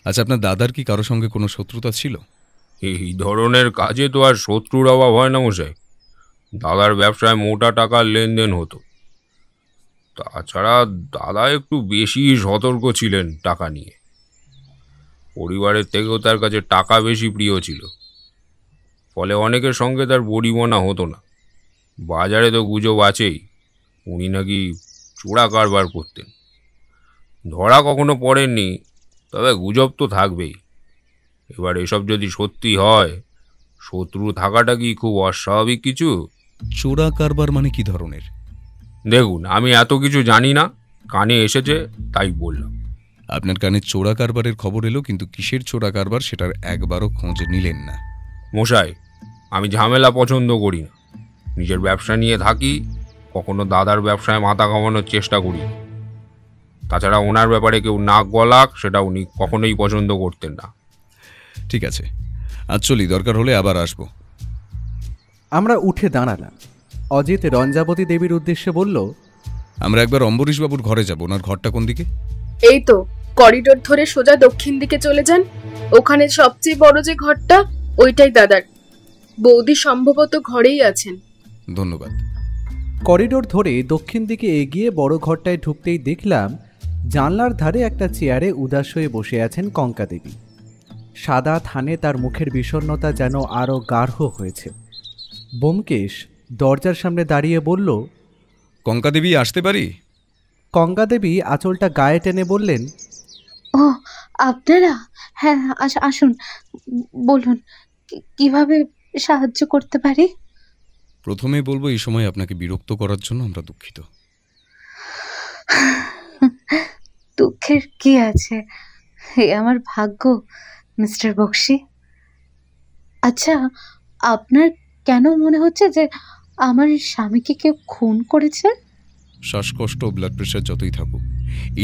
Speaker 3: আচ্ছা, আপনার দাদার কি কারো সঙ্গে কোনো শত্রুতা ছিল?
Speaker 6: এই ধরনের কাজে তো আর শত্রুর অভাব হয় না মশাই। দাদার ব্যবসায় মোটা টাকার লেনদেন হতো। তাছাড়া দাদা একটু বেশি সতর্ক ছিলেন টাকা নিয়ে। পরিবারের থেকেও তার কাছে টাকা বেশি প্রিয় ছিল, ফলে অনেকের সঙ্গে তার বড়িমনা হতো না। বাজারে তো গুজব আছেই, উনি নাকি চোরা কারবার করতেন। ধরা কখনো পড়েননি, তবে গুজব তো থাকবেই। এবার এসব যদি সত্যি হয়, শত্রু থাকাটা কি খুব অস্বাভাবিক কিছু?
Speaker 3: চোরা কারবার মানে কি ধরনের?
Speaker 6: দেখুন, আমি এত কিছু জানি না, কানে এসেছে তাই বললাম।
Speaker 3: আপনার কানে চোরা কারবারের খবর এলো, কিন্তু কিসের চোরা কারবার সেটার একবারও খোঁজ নিলেন না।
Speaker 6: মশাই, আমি ঝামেলা পছন্দ করি না। নিজের ব্যবসা নিয়ে থাকি, কখনো দাদার ব্যবসায় মাথা কামানোর চেষ্টা করি। তাছাড়া ওনার ব্যাপারে কেউ নাক গলাক, সেটা উনি কখনোই পছন্দ করতেন না।
Speaker 3: ঠিক আছে, আজ চলি, দরকার হলে আবার আসবো।
Speaker 5: আমরা উঠে দাঁড়ালাম। অজিত রঞ্জাবতী দেবীর উদ্দেশ্যে বলল,
Speaker 3: আমরা একবার অম্বরীশবাবুর ঘরে যাব। ওনার ঘরটা কোন দিকে?
Speaker 9: এই তো, করিডোর ধরে সোজা দক্ষিণ দিকে চলে যান। ওখানে সবচেয়ে বড় যে ঘরটা, ওইটাই দাদার। বৌদি সম্ভবত ঘরেই আছেন।
Speaker 3: ধন্যবাদ।
Speaker 5: করিডোর ধরে দক্ষিণ দিকে এগিয়ে বড় ঘরটায় ঢুকতেই দেখলাম জানলার ধারে একটা চেয়ারে উদাস হয়ে বসে আছেন কঙ্কাদেবী। সাদা থানে তার মুখের বিষণ্ণতা যেন আরও গাঢ় হয়েছে। ব্যোমকেশ দরজার সামনে দাঁড়িয়ে বলল,
Speaker 3: কঙ্কাদেবী, আসতে পারি?
Speaker 5: কঙ্কাদেবী আঁচলটা গায়ে টেনে বললেন,
Speaker 8: ও, আপনারা? হ্যাঁ, আসুন, বলুন কিভাবে সাহায্য করতে পারি।
Speaker 3: প্রথমে বলবো, এই সময় আপনাকে বিরক্ত করার জন্য আমরা দুঃখিত।
Speaker 8: দুঃখের কি আছে, এ আমার ভাগ্য মিস্টার বক্সি। আচ্ছা, আপনার কেন মনে হচ্ছে যে আমার স্বামীকে কেউ খুন করেছে?
Speaker 3: শ্বাসকষ্ট, ব্লাড প্রেশার যতই থাকুক,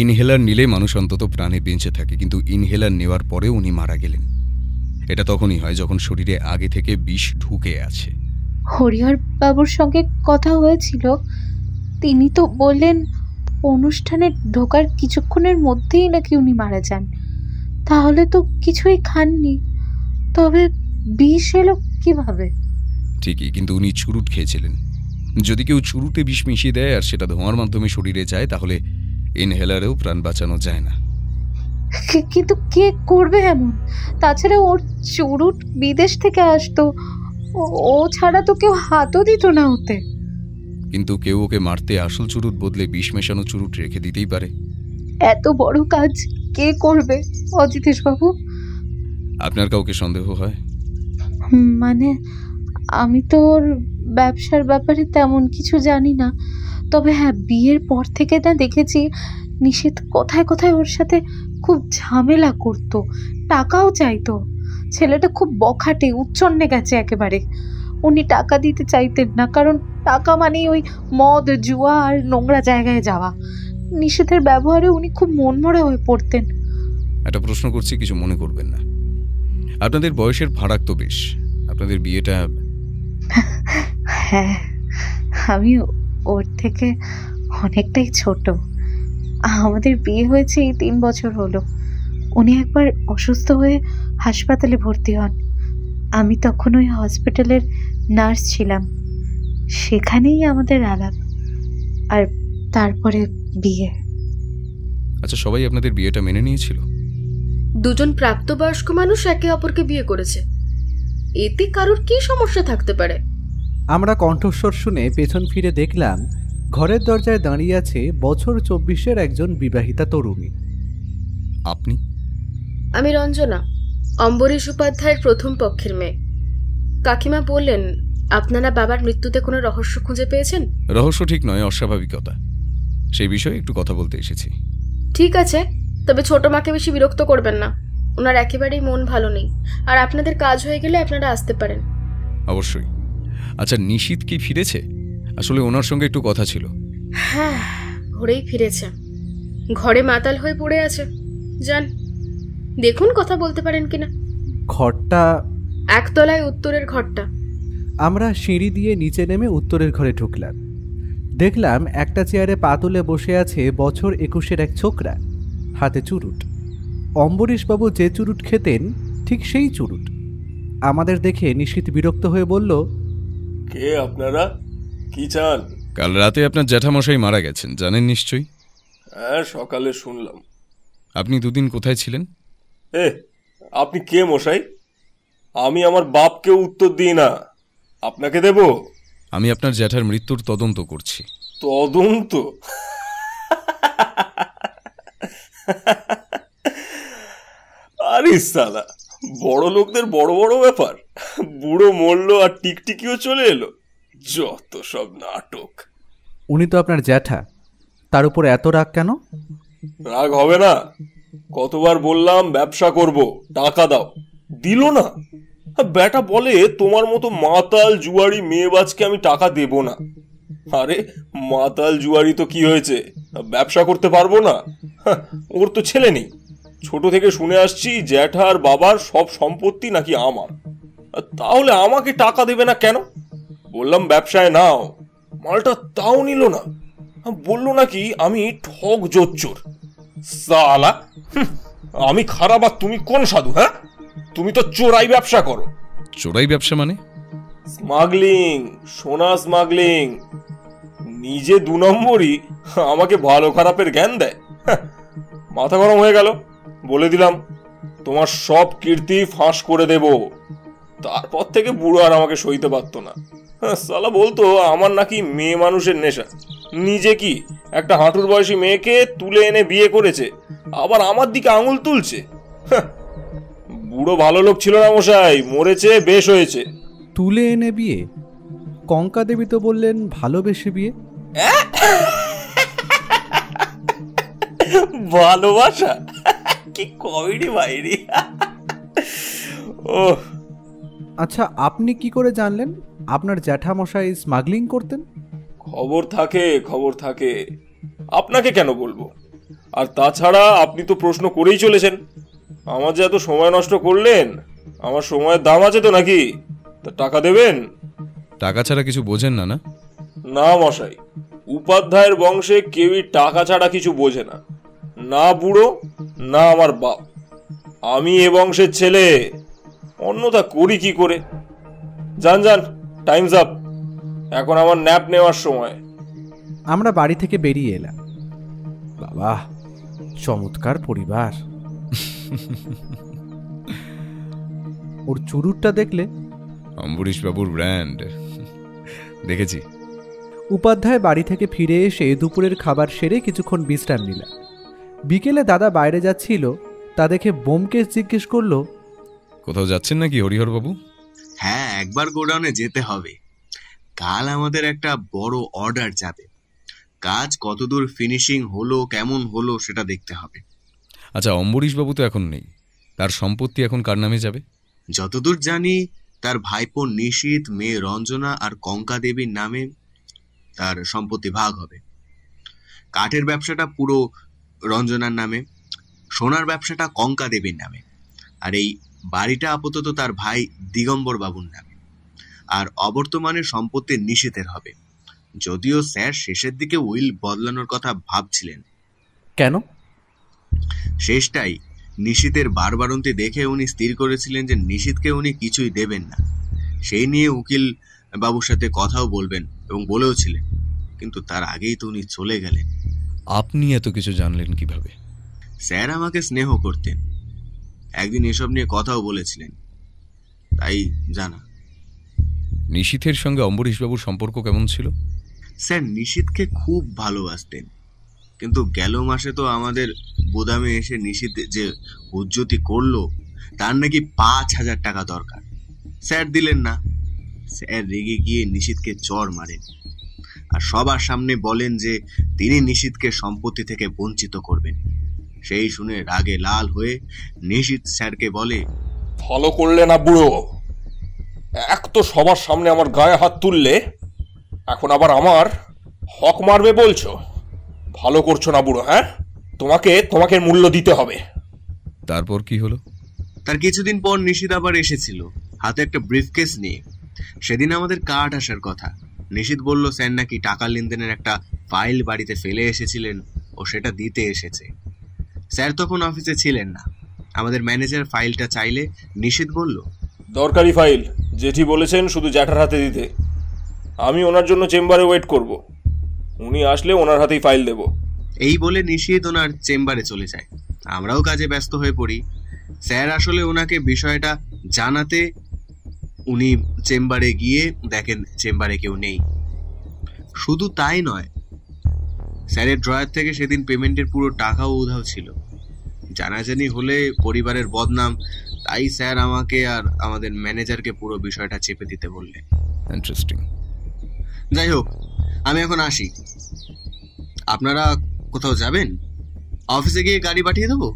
Speaker 3: ইনহেলার নিলে মানুষ অন্তত প্রাণে বেঁচে থাকে, কিন্তু ইনহেলার নেওয়ার পরেও উনি মারা গেলেন। এটা তখনই হয় যখন শরীরে আগে থেকে বিষ ঢুকে আছে।
Speaker 8: হরিহর বাবুর সঙ্গে কথা হয়েছিল, তিনি তো বললেন অনুষ্ঠানে ঢোকার কিছুক্ষণের মধ্যেই নাকি উনি মারা যান। তাহলে তো কিছুই খাননি, তবে বিষ এলো কিভাবে?
Speaker 3: ঠিকই, কিন্তু উনি চুরুট খেয়েছিলেন। যদি কেউ চুরুটে বিষ মিশিয়ে দেয় আর সেটা ধোঁয়ার মাধ্যমে শরীরে যায়, তাহলে ইনহেলারেও প্রাণ বাঁচানো যায় না।
Speaker 8: কিন্তু কে করবে এমন? তাছাড়া ওর চুরুট বিদেশ থেকে আসতো, ও ছাড়া তো কেউ হাতও দিত না ওতে।
Speaker 3: কিন্তু কেউ ওকে মারতে আসল চুরুট বদলে বিষ মেশানো চুরুট রেখে দিতেই পারে।
Speaker 8: এত বড় কাজ কে করবে অজিতেশ বাবু?
Speaker 3: আপনার কাউকে সন্দেহ হয়?
Speaker 8: মানে আমি তো ওর ব্যবসার ব্যাপারে তেমন কিছু জানি না, তবে হ্যাঁ, বিয়ের পর থেকে না দেখেছি নিষেধ কথায় কথায় ওর সাথে খুব ঝামেলা করতো, টাকাও চাইতো। ছেলেটা খুব বখাটে, উচ্ছন্নে গেছে একেবারে। উনি টাকা দিতে চাইতেন না, কারণ টাকা মানেই ওই মদ, জুয়া আর নোংরা জায়গায় যাওয়া। নিষেধের ব্যবহারে উনি খুব মনমরা হয়ে পড়তেন।
Speaker 3: একটা প্রশ্ন করছি, কিছু মনে করবেন না। আপনাদের বয়সের ফারাক তো বেশ, আপনাদের বিয়েটা...
Speaker 8: হ্যাঁ, আমি ওর থেকে অনেকটাই ছোট। আমাদের বিয়ে হয়েছে এই 3 বছর হলো। উনি একবার অসুস্থ হয়ে হাসপাতালে ভর্তি হন। আমি তখন ওই হসপিটালের নার্স ছিলাম। সেখানেই আমাদের আলাপ, আর তারপরে বিয়ে।
Speaker 3: আচ্ছা, সবাই আপনাদের বিয়েটা মেনে নিয়েছিল?
Speaker 9: দুজন প্রাপ্তবয়স্ক মানুষ একে অপরকে বিয়ে করেছে, এতে কারোর কি সমস্যা থাকতে পারে?
Speaker 5: আমরা কণ্ঠস্বর শুনে পেছন ফিরে দেখলাম ঘরের দরজায় দাঁড়িয়ে আছে বছর 24-এর একজন বিবাহিতা তরুণী।
Speaker 3: আপনি?
Speaker 9: আমি রঞ্জনা, অম্বরীশ উপাধ্যায়ের প্রথম পক্ষের মেয়ে। কাকিমা বললেন আপনারা বাবার মৃত্যুতে কোনো রহস্য খুঁজে পেয়েছেন।
Speaker 3: রহস্য ঠিক নয়, অস্বাভাবিকতা। সেই বিষয়ে একটু কথা বলতে এসেছি।
Speaker 9: ঠিক আছে, তবে ছোট মাকে বেশি বিরক্ত করবেন না, ওনার একেবারেই মন ভালো নেই। আর আপনাদের কাজ হয়ে গেলে আপনারা আসতে পারেন।
Speaker 3: অবশ্যই। আচ্ছা, নিশীথ কি ফিরেছে? আসলে ওনার সঙ্গে একটু কথা ছিল।
Speaker 9: হ্যাঁ, ভোরেই ফিরেছে, ঘরে মাতাল হয়ে পড়ে আছে। যান দেখুন, কথা বলতে পারেন কিনা।
Speaker 5: ঘরটা
Speaker 9: একতলায়, উত্তরের ঘরটা।
Speaker 5: আমরা সিঁড়ি দিয়ে নিচে নেমে উত্তরের ঘরে ঢুকলাম। দেখলাম একটা চেয়ারে পা তুলে বসে আছে বছর 21-এর এক ছোকরা, হাতে চুরুট। অম্বরীশবাবু যে চুরুট খেতেন ঠিক সেই চুরুট। আমাদের দেখে নিশীথ বিরক্ত হয়ে বলল,
Speaker 10: কে আপনারা, কি চান?
Speaker 3: কাল রাতে আপনার জ্যাঠামশাই মারা গেছেন, জানেন নিশ্চয়ই?
Speaker 10: হ্যাঁ, সকালে শুনলাম।
Speaker 3: আপনি দুদিন কোথায় ছিলেন?
Speaker 10: আপনি কে মশাই? আমি আমার বাপকে উত্তর দিই না, আপনাকে দেব?
Speaker 3: আমি আপনার জ্যাঠার মৃত্যুর তদন্ত করছি।
Speaker 10: তদন্ত? আরে সালা, বড় লোকদের বড় বড় ব্যাপার। বুড়ো মরলো আর টিকটিকিও চলে এলো, যত সব নাটক।
Speaker 5: উনি তো আপনার জ্যাঠা, তার উপর এত রাগ কেন?
Speaker 10: রাগ হবে না? কতবার বললাম ব্যবসা করব, টাকা দাও, দিল না। বেটা বলে তোমার মতো মাতাল জুয়ারি মেয়েবাজকে আমি টাকা দেব না। আরে মাতাল জুয়ারি তো কি হয়েছে, ব্যবসা করতে পারবো না? ওর তো ছেলে নেই। ছোট থেকে শুনে আসছি জ্যাঠার বাবার সব সম্পত্তি নাকি আমার। তাহলে আমাকে টাকা দেবে না কেন? বললাম ব্যবসায় নাও, মালটা তাও নিল না। বললো নাকি আমি ঠক জোচ্চোর। সালা, আমি খারাপ আর তুমি কোন সাধু? হ্যাঁ, তুমি তো চোরাই ব্যবসা করো।
Speaker 3: চোরাই ব্যবসা মানে?
Speaker 10: স্মাগলিং, সোনা স্মাগলিং। নিজে 2 নম্বরই, আমাকে ভালো খারাপের জ্ঞান দেয়। মাথা গরম হয়ে গেল, বলে দিলাম তোমার সব কীর্তি ফাঁস করে দেব। তারপর থেকে বুড়ো আর আমাকে সইতে পারতো না। সালা বলতো আমার নাকি মেয়ে মানুষের নেশা। নিজে কি একটা হাঁটুর বয়সী মেয়েকে তুলে এনে বিয়ে করেছে, আবার আমার দিকে আঙুল তুলছে। বুড়ো ভালো লোক ছিল না মশাই, মরেছে বেশ হয়েছে।
Speaker 5: তুলে এনে বিয়ে? কঙ্কা দেবী তো বললেন ভালোবেসে বিয়ে।
Speaker 10: ভালোবাসা? কি কমেডি বাইরে। ও
Speaker 5: আচ্ছা, আপনি কি করে জানলেন আপনার জ্যাঠামশাই স্মাগলিং করতেন?
Speaker 10: খবর থাকে, আপনাকে কেন বলবো? আর তাছাড়া আপনি তো প্রশ্ন করেই চলেছেন। আমার যে এত সময় নষ্ট করলেন, আমার সময়ের দাম আছে তো নাকি? তা টাকা দেবেন?
Speaker 3: টাকা ছাড়া কিছু বোঝেন না?
Speaker 10: না মশাই, উপাধ্যায়ের বংশে কেউই টাকা ছাড়া কিছু বোঝে না, না বুড়ো না আমার বাপ। আমি এ বংশের ছেলে, অন্যথা করি কি করে? যান, টাইমস আপ, এখন আমার ন্যাপ নেওয়ার সময়।
Speaker 5: আমরা বাড়ি থেকে বেরিয়ে এলাম। বাবা, চমৎকার পরিবার। ওর চুরুটটা দেখলে?
Speaker 3: অম্বরীশ বাবুর ব্র্যান্ড, দেখেছি।
Speaker 5: উপাধ্যায় বাড়ি থেকে ফিরে এসে দুপুরের খাবার সেরে কিছুক্ষণ বিশ্রাম নিলাম। বিকেলে দাদা বাইরে যাচ্ছিল, তা দেখে বোমকেশ জিজ্ঞেস করলো,
Speaker 3: কোথাও যাচ্ছেন নাকি হরিহর বাবু?
Speaker 4: হ্যাঁ, একবার গোডাউনে যেতে হবে। কাল আমাদের একটা বড় অর্ডার যাবে। কাজ কতদূর ফিনিশিং হলো, কেমন হলো সেটা দেখতে হবে।
Speaker 3: আচ্ছা, অম্বরীশ বাবু তো এখন নেই, তার সম্পত্তি এখন কার নামে যাবে?
Speaker 4: যতদূর জানি তার ভাইপো নিশীথ, মেয়ে রঞ্জনা আর কঙ্কা দেবীর নামে তার সম্পত্তি ভাগ হবে। কাঠের ব্যবসাটা পুরো রঞ্জনার নামে, সোনার ব্যবসাটা কঙ্কা দেবীর নামে, আর এই বাড়িটা আপাতত তার ভাই দিগম্বর বাবুর নামে। আর অবর্তমানে সম্পত্তি নিশীথের হবে, যদিও স্যার শেষের দিকে উইল বদলানোর কথা ভাবছিলেন।
Speaker 5: কেন?
Speaker 4: শেষটাই নিশীথের বারবারন্তি দেখে উনি স্থির করেছিলেন যে নিশীথকে উনি কিছুই দেবেন না। সেই নিয়ে উকিল বাবুর সাথে কথাও বলবেন এবং বলেও ছিলেন, কিন্তু তার আগেই তো উনি চলে গেলেন।
Speaker 3: আপনি এত কিছু জানলেন কিভাবে?
Speaker 4: স্যার আমাকে স্নেহ করতেন, একদিন এসব নিয়ে কথাও বলেছিলেন, তাই জানা।
Speaker 3: নিশীথের সঙ্গে অম্বরীশ বাবুর সম্পর্ক কেমন ছিল?
Speaker 4: স্যার নিশীথকে খুব ভালোবাসতেন, কিন্তু গেল মাসে তো আমাদের গোদামে এসে নিশীথ যে উজ্জতি করলো, তার নাকি 5,000 টাকা দরকার। স্যার দিলেন না। স্যার রেগে গিয়ে নিশীথকে চড় মারেন আর সবার সামনে বলেন যে তিনি নিশীথকে সম্পত্তি থেকে বঞ্চিত করবেন। সেই শুনে রাগে লাল হয়ে নিশীথ স্যারকে বলে,
Speaker 10: ভালো করলে না বুড়ো, এক তো সবার সামনে আমার গায়ে হাত তুললে, এখন আবার আমার হক মারবে বলছো? ভালো করছো না বুড়ো। হ্যাঁ, তোমাকে মূল্য দিতে হবে।
Speaker 3: তারপর কি হলো?
Speaker 4: তার কিছুদিন পর নিশীথ আবার এসেছিল, হাতে একটা ব্রিফকেস নিয়ে। সেদিন আমাদের কার্ড আসার কথা। নিশীথ বলল স্যার নাকি টাকা লেনদেনের একটা ফাইল বাড়িতে ফেলে এসেছিলেন, ও সেটা দিতে এসেছে। স্যার তখন অফিসে ছিলেন না। আমাদের ম্যানেজার ফাইলটা চাইলে নিশীথ বলল,
Speaker 10: দরকারি ফাইল, জেঠি বলেছেন শুধু জ্যাঠার হাতে দিতে। আমি ওনার জন্য চেম্বারে ওয়েট করব, উনি আসলে ওনার হাতেই ফাইল দেব।
Speaker 4: এই বলে নিশীথ ওনার চেম্বারে চলে যায়। আমরাও কাজে ব্যস্ত হয়ে পড়ি। স্যার আসলে ওনাকে বিষয়টা জানাতে উনি চেম্বারে গিয়ে দেখেন চেম্বারে কেউ নেই। শুধু তাই নয়, স্যারের ড্রয়ার থেকে সেদিন পেমেন্টের পুরো টাকাও উধাও ছিল। জানাজানি হলে পরিবারের বদনাম, তাই স্যার আমাকে আর আমাদের ম্যানেজারকে পুরো বিষয়টা চেপে দিতে বললেন।
Speaker 3: ইন্টারেস্টিং।
Speaker 4: যাই হোক, আমি এখন আসি। আপনারা কোথাও যাবেন? অফিসে গিয়ে গাড়ি পাঠিয়ে দেবো?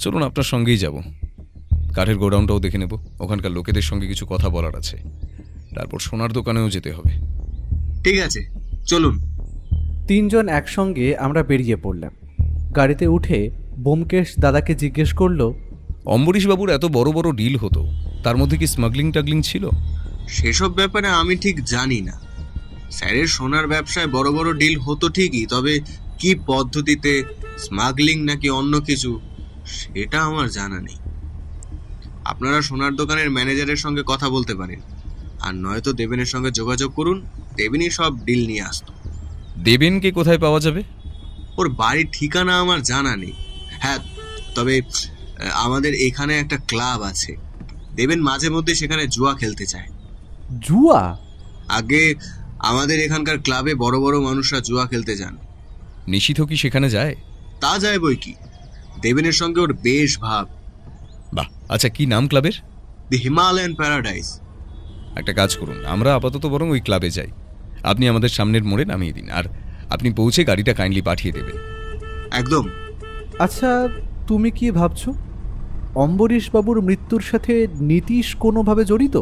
Speaker 3: চলুন, আপনার সঙ্গেই যাব। কাঠের গোডাউনটাও দেখে নেব, ওখানকার লোকেদের সঙ্গে কিছু কথা বলার আছে। তারপর সোনার দোকানেও যেতে হবে।
Speaker 4: ঠিক আছে, চলুন।
Speaker 5: তিনজন একসঙ্গে আমরা বেরিয়ে পড়লাম। গাড়িতে উঠে বোমকেশ দাদাকে জিজ্ঞেস করলো,
Speaker 3: অম্বরীশ বাবুর এত বড় বড় ডিল হতো, তার মধ্যে কি স্মাগলিং টাগলিং ছিল?
Speaker 4: সেসব ব্যাপারে আমি ঠিক জানি না। স্যারের সোনার ব্যবসায় বড় বড় ডিল হতো ঠিকই, তবে কি পদ্ধতিতে, স্মাগলিং নাকি অন্য কিছু, সেটা আমার জানা নেই। আপনারা সোনার দোকানের ম্যানেজারের সঙ্গে কথা বলতে পারেন, আর নয়তো দেবেনের সঙ্গে যোগাযোগ করুন। দেবেনই সব ডিল নিয়ে আসতো।
Speaker 3: দেবেনকে কোথায় পাওয়া যাবে?
Speaker 4: ওর বাড়ির ঠিকানা আমার জানা নেই। হ্যাঁ, তবে আমাদের এখানে একটা ক্লাব আছে। দেবেন মাঝে মধ্যে সেখানে জুয়া খেলতে চায়।
Speaker 5: জুয়া?
Speaker 4: আগে আমাদের এখানকার ক্লাবে বড় বড় মানুষরা জুয়া খেলতে যান।
Speaker 3: নিশীথ কি সেখানে যায়?
Speaker 4: তা যায় বই কি, দেবেনের সঙ্গে ওর বেশ ভাব।
Speaker 3: বাহ, আচ্ছা, কি নাম ক্লাবের?
Speaker 4: দি হিমালয়ান প্যারাডাইস।
Speaker 3: একটা কাজ করুন, আমরা আপাতত বরং ওই ক্লাবে যাই। আপনি আমাদের সামনের মোড়ে নামিয়ে দিন, আর আপনি পৌঁছে গাড়িটা কাইন্ডলি পাঠিয়ে দেবেন।
Speaker 4: একদম।
Speaker 5: আচ্ছা, তুমি কি ভাবছো? অম্বরীশবাবুর মৃত্যুর সাথে নীতিশ কোনোভাবে জড়িত?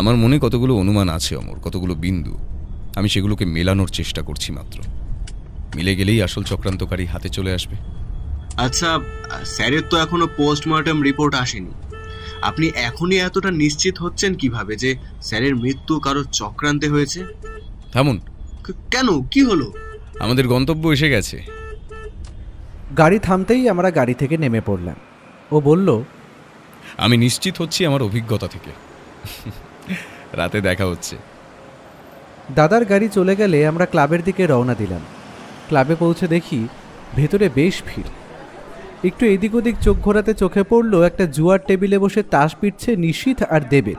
Speaker 3: আমার মনে কতগুলো অনুমান আছে অমর, কতগুলো বিন্দু। আমি সেগুলোকে মেলানোর চেষ্টা করছি মাত্র। মিলে গেলেই আসল চক্রান্তকারী হাতে চলে আসবে।
Speaker 4: আচ্ছা, স্যারের তো এখনো পোস্টমর্টম রিপোর্ট আসেনি। আপনি এখনই এতটা নিশ্চিত হচ্ছেন কিভাবে যে স্যারের মৃত্যু কারো চক্রান্তে হয়েছে?
Speaker 3: থামুন।
Speaker 4: কেন, কি হলো?
Speaker 3: আমাদের গন্তব্য এসে গেছে।
Speaker 5: গাড়ি থামতেই আমরা গাড়ি থেকে নেমে পড়লাম। ও বলল,
Speaker 3: আমি নিশ্চিত হচ্ছি আমার অভিজ্ঞতা থেকে। রাতে দেখা হচ্ছে।
Speaker 5: দাদার গাড়ি চলে গেলে আমরা ক্লাবের দিকে রওনা দিলাম। ক্লাবে পৌঁছে দেখি ভেতরে বেশ ভিড়। একটু এদিক ওদিক চোখ ঘোরাতে চোখে পড়ল একটা জুয়ার টেবিলে বসে তাস পিটছে নিশীথ আর দেবেন।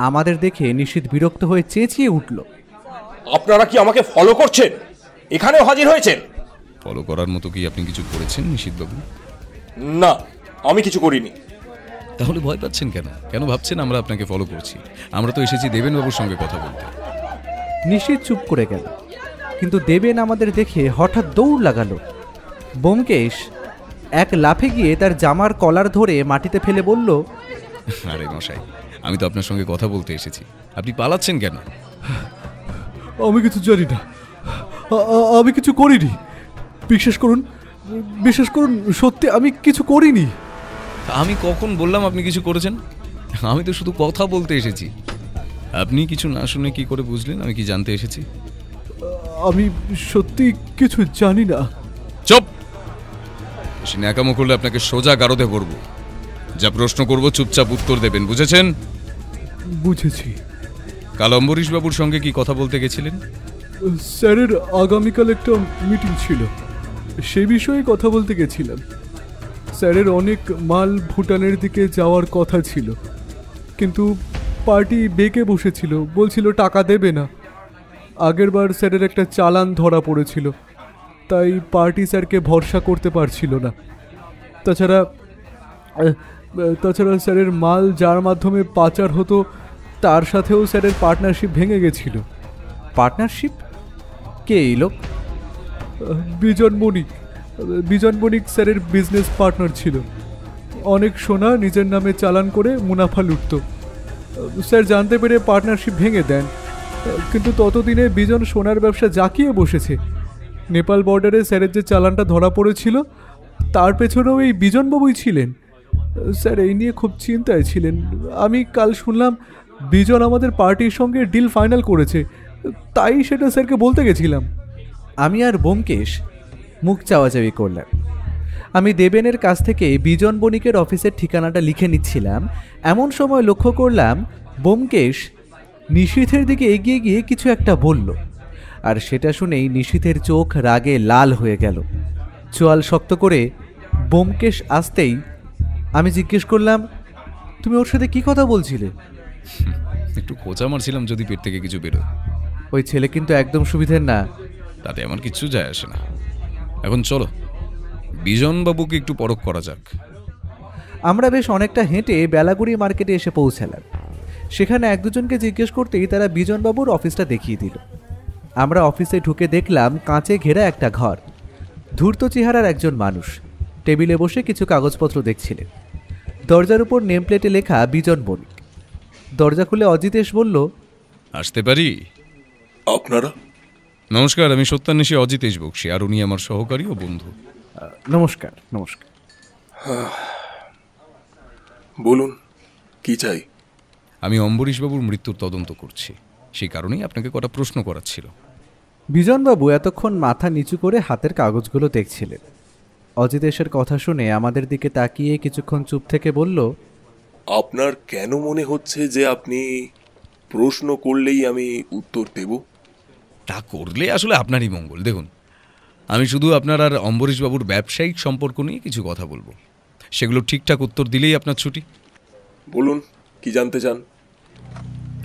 Speaker 5: আমাদের দেখে নিশীথ বিরক্ত হয়ে চেঁচিয়ে উঠল,
Speaker 10: আপনারা কি আমাকে ফলো করছেন? এখানেও হাজির হয়েছেন?
Speaker 3: ফলো করার মতো কি আপনি কিছু করেছেন নিশীথবাবু?
Speaker 10: না, আমি কিছু করিনি।
Speaker 3: তাহলে ভয় পাচ্ছেন কেন? কেন ভাবছেন আমরা আপনাকে ফলো করছি? আমরা তো এসেছি দেবেনবাবুর সঙ্গে কথা বলতে।
Speaker 5: নিশীথ চুপ করে গেল, কিন্তু দেবেন আমাদের দেখে হঠাৎ দৌড় লাগালো। ব্যোমকেশ এক লাফে গিয়ে তার জামার কলার ধরে মাটিতে ফেলে বলল,
Speaker 3: আরে মশাই, আমি তো আপনার সঙ্গে কথা বলতে এসেছি, আপনি পালাচ্ছেন কেন?
Speaker 5: আমি কিছু জানি না, আমি কিছু করিনি। বিশ্বাস করুন, সত্যি আমি কিছু করিনি।
Speaker 3: আমি কখন বললাম আপনি কিছু করেছেন? আমি তো শুধু কথা বলতে এসেছি। আপনি কিছু না শুনে কি করে বুঝলেন আমি কি জানতে এসেছি?
Speaker 5: আমি সত্যি কিছু জানি না।
Speaker 3: চুপ! বেশি ন্যাকামো করলে আপনাকে সোজা গারদে ভরবো। যা প্রশ্ন করব চুপচাপ উত্তর দেবেন, বুঝেছেন?
Speaker 5: বুঝেছি।
Speaker 3: কাল অম্বরীশবাবুর সঙ্গে কি কথা বলতে গেছিলেন?
Speaker 5: স্যারের আগামীকাল একটা মিটিং ছিল, সে বিষয়ে কথা বলতে গেছিলাম। স্যারের অনেক মাল ভুটানের দিকে যাওয়ার কথা ছিল, কিন্তু পার্টি বেঁকে বসেছিল, বলছিল টাকা দেবে না। আগেরবার স্যারের একটা চালান ধরা পড়েছিল, তাই পার্টি স্যারকে ভরসা করতে পারছিল না। তাছাড়া স্যারের মাল যার মাধ্যমে পাচার হতো তার সাথেও স্যারের পার্টনারশিপ ভেঙে গেছিল। পার্টনারশিপ? কে এই লোক? বিজন বণিক স্যারের বিজনেস পার্টনার ছিল। অনেক সোনা নিজের নামে চালান করে মুনাফা লুটত। স্যার জানতে পেরে পার্টনারশিপ ভেঙে দেন, কিন্তু ততদিনে বিজন সোনার ব্যবসা জাকিয়ে বসেছে। নেপাল বর্ডারে স্যারের যে চালানটা ধরা পড়েছিল তার পেছনেও এই বিজনবাবুই ছিলেন। স্যার এই নিয়ে খুব চিন্তায় ছিলেন। আমি কাল শুনলাম বিজন আমাদের পার্টির সঙ্গে ডিল ফাইনাল করেছে, তাই সেটা স্যারকে বলতে গেছিলাম। আমি আর ব্যোমকেশ মুখ চাওয়াচাওয়ি করলাম। আমি দেবেনের কাছ থেকে বিজন বণিকের অফিসের ঠিকানাটা লিখে নিচ্ছিলাম, এমন সময় লক্ষ্য করলাম ব্যোমকেশ নিশীথের দিকে এগিয়ে গিয়ে কিছু একটা বলল, আর সেটা শুনেই নিশীথের চোখ রাগে লাল হয়ে গেল। চোয়াল শক্ত করে ব্যোমকেশ আসতেই আমি জিজ্ঞেস করলাম, তুমি ওর সাথে কি কথা বলছিলে?
Speaker 3: একটু খোঁচা মারছিলাম যদি পেট থেকে কিছু বেরোয়।
Speaker 5: ওই ছেলে কিন্তু একদম সুবিধের না।
Speaker 3: তাতে আমার কিচ্ছু যায় আসে না। এখন চলো বিজনবাবুকে একটু পরখ করা যাক।
Speaker 5: আমরা বেশ অনেকটা হেঁটে বেলাগুড়ি মার্কেটে এসে পৌঁছালাম। সেখানে এক দুজনকে জিজ্ঞেস করতেই তারা বিজনবাবুর অফিসটা দেখিয়ে দিল। আমরা অফিসে ঢুকে দেখলাম কাঁচে ঘেরা একটা ঘর। ধূর্ত চেহারার একজন মানুষ টেবিলে বসে কিছু কাগজপত্র দেখছিলেন। দরজার উপর নেম প্লেটে লেখা বিজন বণিক। দরজা খুলে অজিতেশ বলল,
Speaker 3: আসতে পারি?
Speaker 10: আপনারা?
Speaker 3: নমস্কার, আমি সত্যান্বেষী অজিতেশ বক্সী, আর উনি আমার সহকারী ও বন্ধু।
Speaker 5: নমস্কার। নমস্কার।
Speaker 10: বলুন, কি চাই?
Speaker 3: আমি অম্বরীশবাবুর মৃত্যুর তদন্ত করছি, সেই কারণেই আপনাকে কটা প্রশ্ন করার ছিল।
Speaker 5: বিজনবাবু এতক্ষণ মাথা নিচু করে হাতের কাগজগুলো দেখছিলেন। অজিতেশের কথা শুনে আমাদের দিকে তাকিয়ে কিছুক্ষণ চুপ থেকে বলল,
Speaker 10: আপনার কেন মনে হচ্ছে যে আপনি প্রশ্ন করলেই আমি উত্তর দেব?
Speaker 3: তা করলে আসলে আপনারই মঙ্গল। দেখুন, আমি শুধু আপনার আর অম্বরীশবাবুর ব্যবসায়িক সম্পর্ক নিয়ে কিছু কথা বলবো, সেগুলো ঠিকঠাক উত্তর দিলেই আপনার ছুটি।
Speaker 10: বলুন, কি জানতে চান?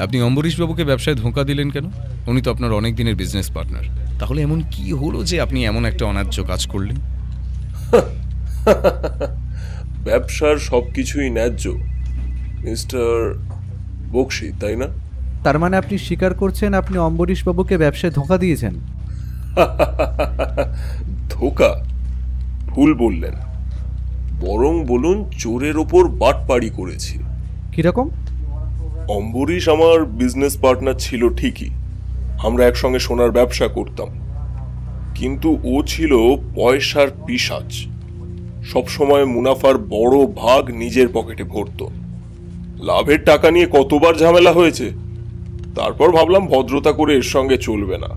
Speaker 3: আপনি অম্বরীশবাবুকে ব্যবসায় ধোঁকা দিলেন কেন? উনি তো আপনার অনেক দিনের বিজনেস পার্টনার। তাহলে এমন কি হলো যে আপনি এমন একটা অন্যায্য কাজ করলেন?
Speaker 10: ব্যবসার সবকিছুই ন্যায্য মিস্টার বক্সী, তাই না?
Speaker 5: তার মানে আপনি স্বীকার করছেন আপনি অম্বরীশবাবুকে ব্যবসায় ধোঁকা দিয়েছেন?
Speaker 10: ধোঁকা? ভুল বললেন। বরং বলুন চোরের ওপর বাটপাড়ি করেছি।
Speaker 5: কিরকম?
Speaker 10: অম্বরীশ আমার বিজনেস পার্টনার ছিল ঠিকই, আমরা একসঙ্গে সোনার ব্যবসা করতাম, কিন্তু ও ছিল পয়সার পিশাচ। সবসময় মুনাফার বড় ভাগ নিজের পকেটে ভরত। লাভের টাকা নিয়ে কতবার ঝামেলা হয়েছে। তারপর ভাবলাম ভদ্রতা করে এর সঙ্গে চলবে না,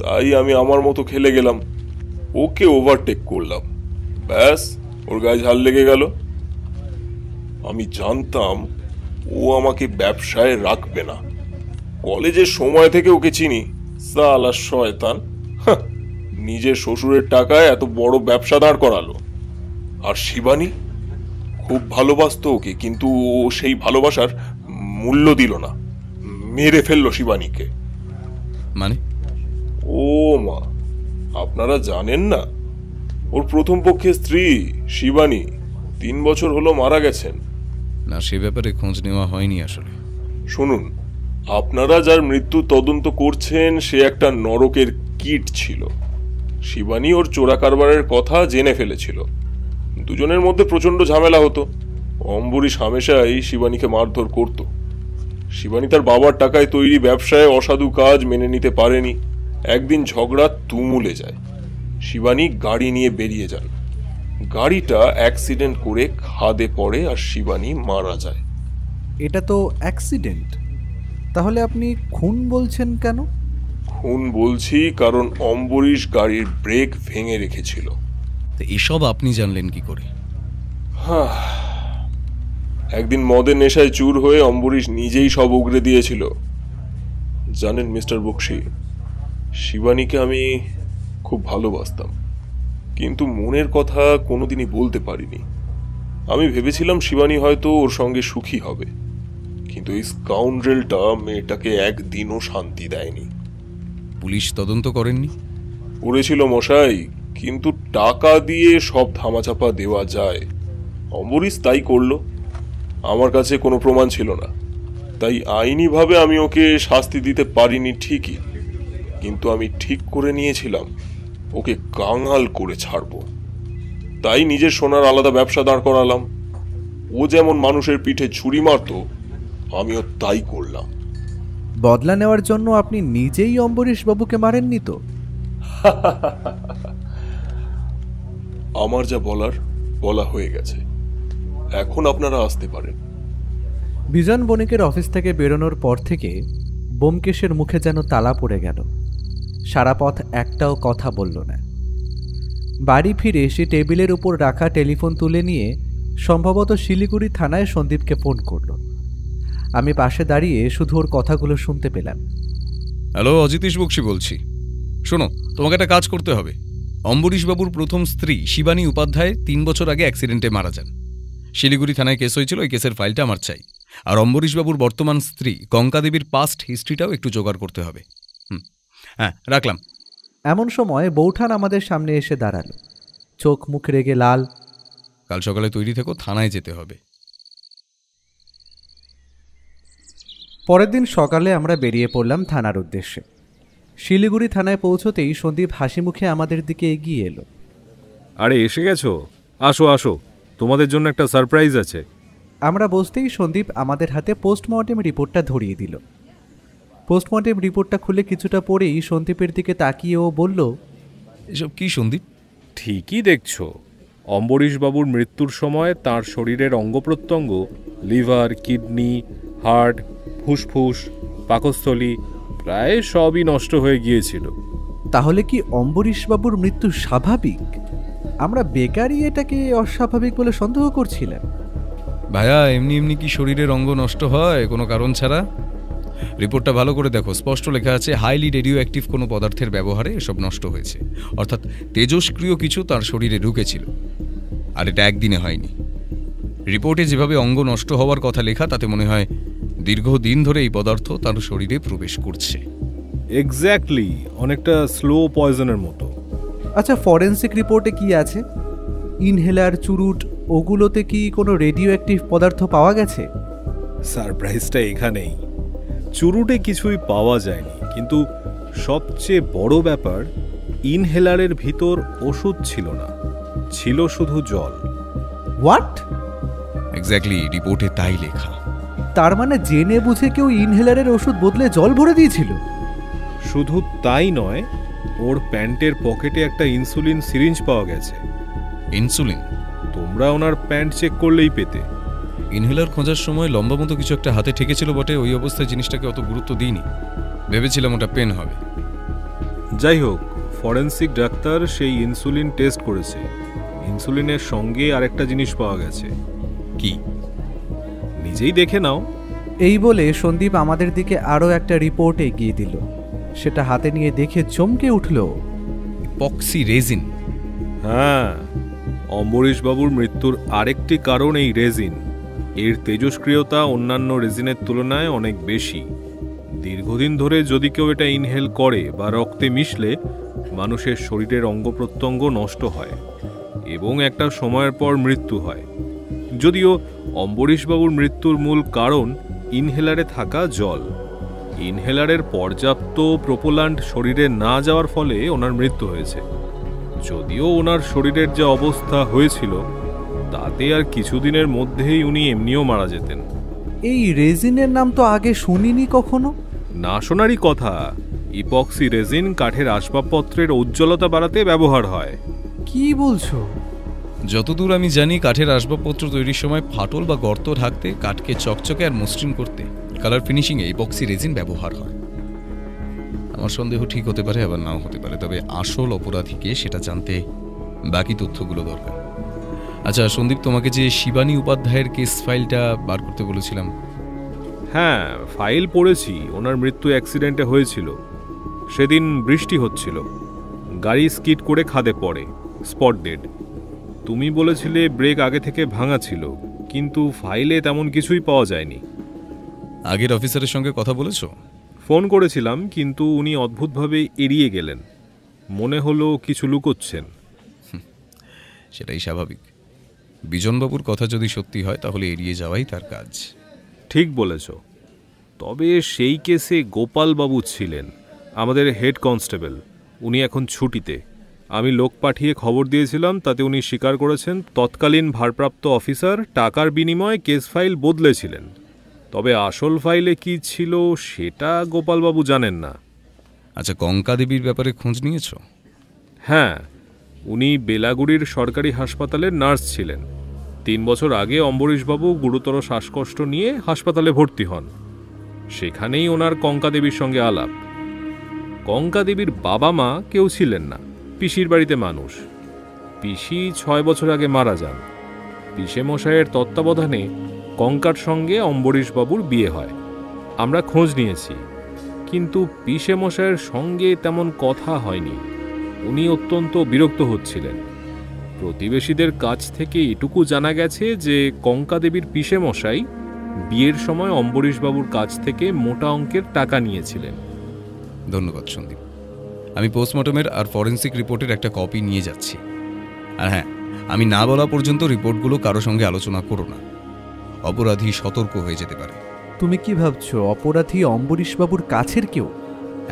Speaker 10: তাই আমি আমার মতো খেলে গেলাম, ওকে ওভারটেক করলাম, ব্যাস ওর গায়ে ঝাল লেগে গেল। আমি জানতাম ও আমাকে ব্যবসায় রাখবে না। কলেজের সময় থেকে ওকে চিনি, সালা শয়তান, নিজের শ্বশুরের টাকায় এত বড় ব্যবসা দাঁড় করালো। আর শিবানী খুব ভালোবাসতো ওকে, কিন্তু ও সেই ভালোবাসার মূল্য দিল না, মেরে ফেললো শিবানীকে।
Speaker 3: মানে?
Speaker 10: ও মা, আপনারা জানেন না, ওর প্রথম পক্ষের স্ত্রী শিবানী 3 বছর হলো মারা গেছেন।
Speaker 3: না, সে ব্যাপারে খোঁজ নেওয়া হয়নি আসলে।
Speaker 10: শুনুন, আপনারা যার মৃত্যু তদন্ত করছেন সে একটা নরকের কীট ছিল। শিবানী ওর চোরা কারবারের কথা জেনে ফেলেছিল। দুজনের মধ্যে প্রচন্ড ঝামেলা হতো। অম্বরীশ হামেশাই শিবানীকে মারধর করত। শিবানী তার বাবার টাকায় তৈরি ব্যবসায় অসাধু কাজ মেনে নিতে পারেনি। একদিন ঝগড়া তুমুলে যায়। শিবানী গাড়ি নিয়ে বেরিয়ে যান। গাড়িটা অ্যাক্সিডেন্ট করে খাদে পড়ে আর শিবানী মারা যায়।
Speaker 5: এটা তো অ্যাক্সিডেন্ট, তাহলে আপনি খুন বলছেন কেন?
Speaker 10: খুন বলছি কারণ অম্বরীশ গাড়ির ব্রেক ভেঙে রেখেছিল।
Speaker 3: তো এসব আপনি জানলেন কি করে?
Speaker 10: একদিন মদের নেশায় চুর হয়ে অম্বরীশ নিজেই সব উগরে দিয়েছিল। জানেন মিস্টার বক্সি, শিবানীকে আমি খুব ভালোবাসতাম, কিন্তু মনের কথা কোনোদিনই বলতে পারিনি। আমি ভেবেছিলাম শিবানী হয়তো ওর সঙ্গে সুখী হবে, কিন্তু এই স্কাউন্ড্রেলটা মেয়েটাকে একদিনও শান্তি দেয়নি।
Speaker 3: পুলিশ তদন্ত করেননি?
Speaker 10: করেছিল মশাই, কিন্তু টাকা দিয়ে সব ধামাচাপা দেওয়া যায়। অম্বরীশ তাই করলো। আমার কাছে কোনো প্রমাণ ছিল না, তাই আইনিভাবে আমি ওকে শাস্তি দিতে পারিনি ঠিকই, কিন্তু আমি ঠিক করে নিয়েছিলাম ওকে কাঙাল করে ছাড়ব। তাই নিজের সোনার আলাদা ব্যবসা দাঁড় করালাম। ও যেমন মানুষের পিঠে ছুরি মারত, আমিও তাই করলাম।
Speaker 5: বদলা নেওয়ার জন্য আপনি নিজেই অম্বরীশ বাবুকে মারেননি তো?
Speaker 10: আমার যা বলার বলা হয়ে গেছে, এখন আপনারা আসতে পারেন।
Speaker 5: বিজন বণিকের অফিস থেকে বেরোনোর পর থেকে ব্যোমকেশের মুখে যেন তালা পড়ে গেল। সারা পথ একটাও কথা বলল না। বাড়ি ফিরে সে টেবিলের উপর রাখা টেলিফোন তুলে নিয়ে সম্ভবত শিলিগুড়ি থানায় সন্দীপকে ফোন করল। আমি পাশে দাঁড়িয়ে শুধু ওর কথাগুলো শুনতে পেলাম।
Speaker 3: হ্যালো, অজিতেশ বক্সি বলছি। শোনো, তোমাকে একটা কাজ করতে হবে। অম্বরীশবাবুর প্রথম স্ত্রী শিবানী উপাধ্যায় 3 বছর আগে অ্যাক্সিডেন্টে মারা যান। শিলিগুড়ি থানায় কেস হয়েছিল, ওই কেসের ফাইলটা আমার চাই। আর অম্বরীশবাবুর বর্তমান স্ত্রী কঙ্কাদেবীর পাস্ট হিস্ট্রিটাও একটু জোগাড় করতে হবে। হ্যাঁ, রাখলাম।
Speaker 5: এমন সময় বৌঠান আমাদের সামনে এসে দাঁড়ালো, চোখ মুখ রেগে লাল।
Speaker 3: কাল সকালে তৈরি থেকো, থানায় যেতে হবে।
Speaker 5: পরের দিন সকালে আমরা বেরিয়ে পড়লাম থানার উদ্দেশ্যে। শিলিগুড়ি থানায় পৌঁছতেই সন্দীপ হাসি মুখে আমাদের দিকে এগিয়ে এলো।
Speaker 7: আরে এসে গেছো, আসো আসো, তোমাদের জন্য একটা সারপ্রাইজ আছে।
Speaker 5: আমরা বসতেই সন্দীপ আমাদের হাতে পোস্টমর্টেম রিপোর্টটা ধরিয়ে দিল। পোস্টমর্টেম রিপোর্টটা খুলে কিছুটা পরেই সন্দীপের দিকে তাকিয়ে ও বলল,
Speaker 3: এসব কি সন্দীপ?
Speaker 7: ঠিকই দেখছো, অম্বরীশবাবুর মৃত্যুর সময় তার শরীরের অঙ্গপ্রত্যঙ্গ, লিভার, কিডনি, হার্ট, ফুসফুস, পাকস্থলী প্রায় সবই নষ্ট হয়ে গিয়েছিল।
Speaker 5: তাহলে কি অম্বরীশবাবুর মৃত্যু স্বাভাবিক? আমরা বেকারই এটাকে অস্বাভাবিক বলে সন্দেহ করছিলাম।
Speaker 3: ভাইয়া, এমনি এমনি কি শরীরের অঙ্গ নষ্ট হয় কোনো কারণ ছাড়া? রিপোর্টটা ভালো করে দেখো, স্পষ্ট লেখা আছে হাইলি রেডিও অ্যাক্টিভ কোনো পদার্থের ব্যবহারে এসব নষ্ট হয়েছে। অর্থাৎ তেজস্ক্রিয় কিছু তার শরীরে ঢুকেছিল, আর এটা একদিনে হয়নি। রিপোর্টে যেভাবে অঙ্গ নষ্ট হওয়ার কথা লেখা, তাতে মনে হয় দীর্ঘদিন ধরে এই পদার্থ তার শরীরে প্রবেশ করছে।
Speaker 7: এক্স্যাক্টলি, অনেকটা স্লো পয়জনের মতো।
Speaker 5: আচ্ছা, ফরেন্সিক রিপোর্টে কি আছে? ইনহেলার, চুরুট, ওগুলোতে কি কোনো রেডিও অ্যাক্টিভ পদার্থ পাওয়া গেছে?
Speaker 7: সারপ্রাইজটা এখানেই। চুরুটে কিছুই পাওয়া যায়নি, কিন্তু সবচেয়ে বড় ব্যাপার, ইনহেলারের ভিতর ওষুধ ছিল না, ছিল শুধু জল।
Speaker 5: হোয়াট?
Speaker 3: এক্স্যাক্টলি, রিপোর্টে তাই লেখা।
Speaker 5: তার মানে জেনে বুঝে কেউ ইনহেলারের ওষুধ বদলে জল ভরে দিয়েছিল?
Speaker 7: শুধু তাই নয়, ওর প্যান্টের পকেটে একটা ইনসুলিন সিরিঞ্জ পাওয়া গেছে।
Speaker 3: ইনসুলিন?
Speaker 7: তোমরা ওনার প্যান্ট চেক করলেই পেতে।
Speaker 3: ইনহেলার খোঁজার সময় লম্বা মতো কিছু একটা হাতে ঠেকেছিল বটে, ওই অবস্থায় জিনিসটাকে অত গুরুত্ব দিইনি, ভেবেছিলাম ওটা পেন হবে।
Speaker 7: যাই হোক, ফরেন্সিক ডাক্তার সেই ইনসুলিন টেস্ট করেছে। ইনসুলিনের সঙ্গে আরেকটা জিনিস পাওয়া গেছে।
Speaker 3: কি?
Speaker 7: নিজেই দেখে নাও।
Speaker 5: এই বলে সন্দীপ আমাদের দিকে আরও একটা রিপোর্ট এগিয়ে দিল। সেটা হাতে নিয়ে দেখে চমকে উঠল।
Speaker 3: পক্সি রেজিন?
Speaker 7: হ্যাঁ, অম্বরীশবাবুর মৃত্যুর আরেকটি কারণ এই রেজিন। এর তেজস্ক্রিয়তা অন্যান্য রেজিনের তুলনায় অনেক বেশি। দীর্ঘদিন ধরে যদি কেউ এটা ইনহেল করে বা রক্তে মিশলে মানুষের শরীরের অঙ্গ প্রত্যঙ্গ নষ্ট হয় এবং একটা সময়ের পর মৃত্যু হয়। যদিও অম্বরীশবাবুর মৃত্যুর মূল কারণ ইনহেলারে থাকা জল। ইনহেলারের পর্যাপ্ত প্রোপোল্যান্ট শরীরে না যাওয়ার ফলে ওনার মৃত্যু হয়েছে। যদিও ওনার শরীরের যে অবস্থা হয়েছিল তাতে আর কিছুদিনের মধ্যেই উনি এমনিও মারা যেতেন।
Speaker 5: এই রেজিনের নাম তো আগে শুনিনি কখনো।
Speaker 7: না শোনারই কথা। ইপক্সি রেজিন কাঠের আসবাবপত্রের উজ্জ্বলতা বাড়াতে ব্যবহার হয়।
Speaker 5: কি বলছো?
Speaker 3: যতদূর আমি জানি, কাঠের আসবাবপত্র তৈরির সময় ফাটল বা গর্ত ঢাকতে, কাঠকে চকচকে আর মসৃণ করতে কালার ফিনিশিংয়ে ইপক্সি রেজিন ব্যবহার হয়। আমার সন্দেহ ঠিক হতে পারে, আবার নাও হতে পারে, তবে আসল অপরাধীকে সেটা জানতে বাকি তথ্যগুলো দরকার। আচ্ছা সন্দীপ, তোমাকে যে শিবানী উপাধ্যায়ের কেস ফাইলটা বার করতে বলেছিলাম।
Speaker 7: হ্যাঁ, ফাইল পড়েছি। ওনার মৃত্যু অ্যাক্সিডেন্টে হয়েছিল। সেদিন বৃষ্টি হচ্ছিল, গাড়ি স্কিড করে খাদে পড়ে, স্পট ডেড। তুমি বলেছিলে ব্রেক আগে থেকে ভাঙা ছিল, কিন্তু ফাইলে তেমন কিছুই পাওয়া যায়নি।
Speaker 3: আগের অফিসারের সঙ্গে কথা বলেছো?
Speaker 7: ফোন করেছিলাম, কিন্তু উনি অদ্ভুতভাবে এড়িয়ে গেলেন। মনে হলো কিছু লুকোচ্ছেন।
Speaker 3: সেটাই স্বাভাবিক। বিজনবাবুর কথা যদি সত্যি হয় তাহলে এড়িয়ে যাওয়াই তার কাজ।
Speaker 7: ঠিক বলেছ। তবে সেই কেসে গোপালবাবু ছিলেন, আমাদের হেড কনস্টেবল। উনি এখন ছুটিতে। আমি লোক পাঠিয়ে খবর দিয়েছিলাম, তাতে উনি স্বীকার করেছেন তৎকালীন ভারপ্রাপ্ত অফিসার টাকার বিনিময়ে কেস ফাইল বদলেছিলেন। তবে আসল ফাইলে কি ছিল সেটা গোপালবাবু জানেন না।
Speaker 3: আচ্ছা, কঙ্কা দেবীর ব্যাপারে খোঁজ নিয়েছ?
Speaker 7: হ্যাঁ, উনি বেলাগুড়ির সরকারি হাসপাতালের নার্স ছিলেন। 3 বছর আগে অম্বরীশবাবু গুরুতর শ্বাসকষ্ট নিয়ে হাসপাতালে ভর্তি হন। সেখানেই ওনার কঙ্কা দেবীর সঙ্গে আলাপ। কঙ্কা দেবীর বাবা মা কেউ ছিলেন না, পিসির বাড়িতে মানুষ। পিসি 6 বছর আগে মারা যান। পিসে মশাইয়ের তত্ত্বাবধানে কঙ্কার সঙ্গে অম্বরীশবাবুর বিয়ে হয়। আমরা খোঁজ নিয়েছি, কিন্তু পিসে মশাইয়ের সঙ্গে তেমন কথা হয়নি। উনি অত্যন্ত বিরক্ত হচ্ছিলেন। প্রতিবেশীদের কাছ থেকে এটুকু জানা গেছে যে কঙ্কা দেবীর পিসে মশাই বিয়ের সময় অম্বরীশবাবুর কাছ থেকে মোটা অঙ্কের টাকা নিয়েছিলেন।
Speaker 3: ধন্যবাদ সন্দীপ। আমি পোস্টমর্টমের আর ফরেন্সিক রিপোর্টের একটা কপি নিয়ে যাচ্ছি। আর হ্যাঁ, আমি না বলা পর্যন্ত রিপোর্টগুলো কারো সঙ্গে আলোচনা করো না। অপরাধী সতর্ক হয়ে যেতে পারে।
Speaker 5: তুমি কি ভাবছো অপরাধী অম্বরীশবাবুর কাছের কেউ?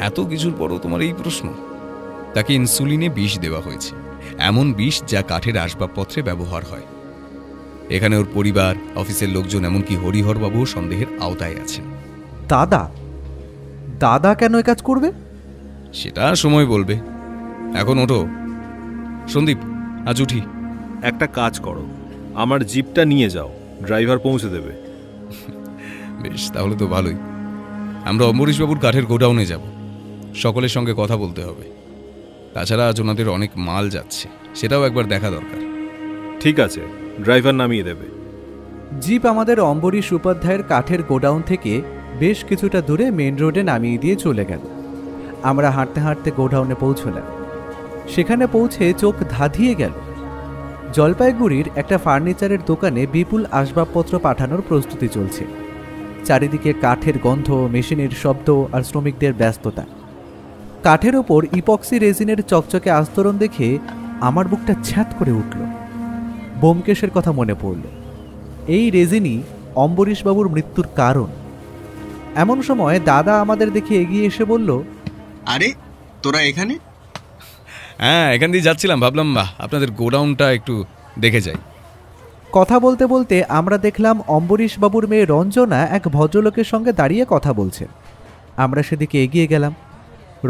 Speaker 3: এত কিছুর পরও তোমার এই প্রশ্ন? তাকে ইনসুলিনে বিষ দেওয়া হয়েছে, এমন বিষ যা কাঠের আসবাবপত্রে ব্যবহার হয়। এখানে ওর পরিবার, অফিসের লোকজন, এমনকি হরিহরবাবু সন্দেহের আওতায় আছেন।
Speaker 5: দাদা? দাদা কেন এ কাজ করবে?
Speaker 3: সেটা সময় বলবে। এখন ওঠো সন্দীপ, আজ উঠি।
Speaker 7: একটা কাজ করো, আমার জিপটা নিয়ে যাও, ড্রাইভার পৌঁছে দেবে।
Speaker 3: বেশ, তাহলে তো ভালোই। আমরা অম্বরীশবাবুর কাঠের গোডাউনে যাব, সকলের সঙ্গে কথা বলতে হবে। তাছাড়া আজ ওনাদের অনেক মাল যাচ্ছে, সেটাও একবার দেখা দরকার।
Speaker 7: ঠিক আছে, ড্রাইভার নামিয়ে দেবে।
Speaker 5: জিপ আমাদের অম্বরীশ উপাধ্যায়ের কাঠের গোডাউন থেকে বেশ কিছুটা দূরে মেন রোডে নামিয়ে দিয়ে চলে গেল। আমরা হাঁটতে হাঁটতে গোডাউনে পৌঁছলাম। সেখানে পৌঁছে চোখ ধাঁধিয়ে গেল। জলপাইগুড়ির একটা ফার্নিচারের দোকানে বিপুল আসবাবপত্র পাঠানোর প্রস্তুতি চলছে। চারিদিকে কাঠের গন্ধ, মেশিনের শব্দ আর শ্রমিকদের ব্যস্ততা। কাঠের ওপর ইপক্সি রেজিনের চকচকে আস্তরণ দেখে আমার বুকটা ছ্যাঁত করে উঠল। ব্যোমকেশের কথা মনে পড়ল। এই রেজিনই অম্বরীশবাবুর মৃত্যুর কারণ। এমন সময় দাদা আমাদের দেখে এগিয়ে এসে বলল,
Speaker 4: আরে তোরা এখানে?
Speaker 3: হ্যাঁ, এখান দিয়ে যাচ্ছিলাম, ভাবলাম আপনাদের গোডাউনটা একটু দেখে যাই।
Speaker 5: কথা বলতে বলতে আমরা দেখলাম অম্বরীশবাবুর মেয়ে রঞ্জনা এক ভদ্রলোকের সঙ্গে দাঁড়িয়ে কথা বলছেন। আমরা সেদিকে এগিয়ে গেলাম।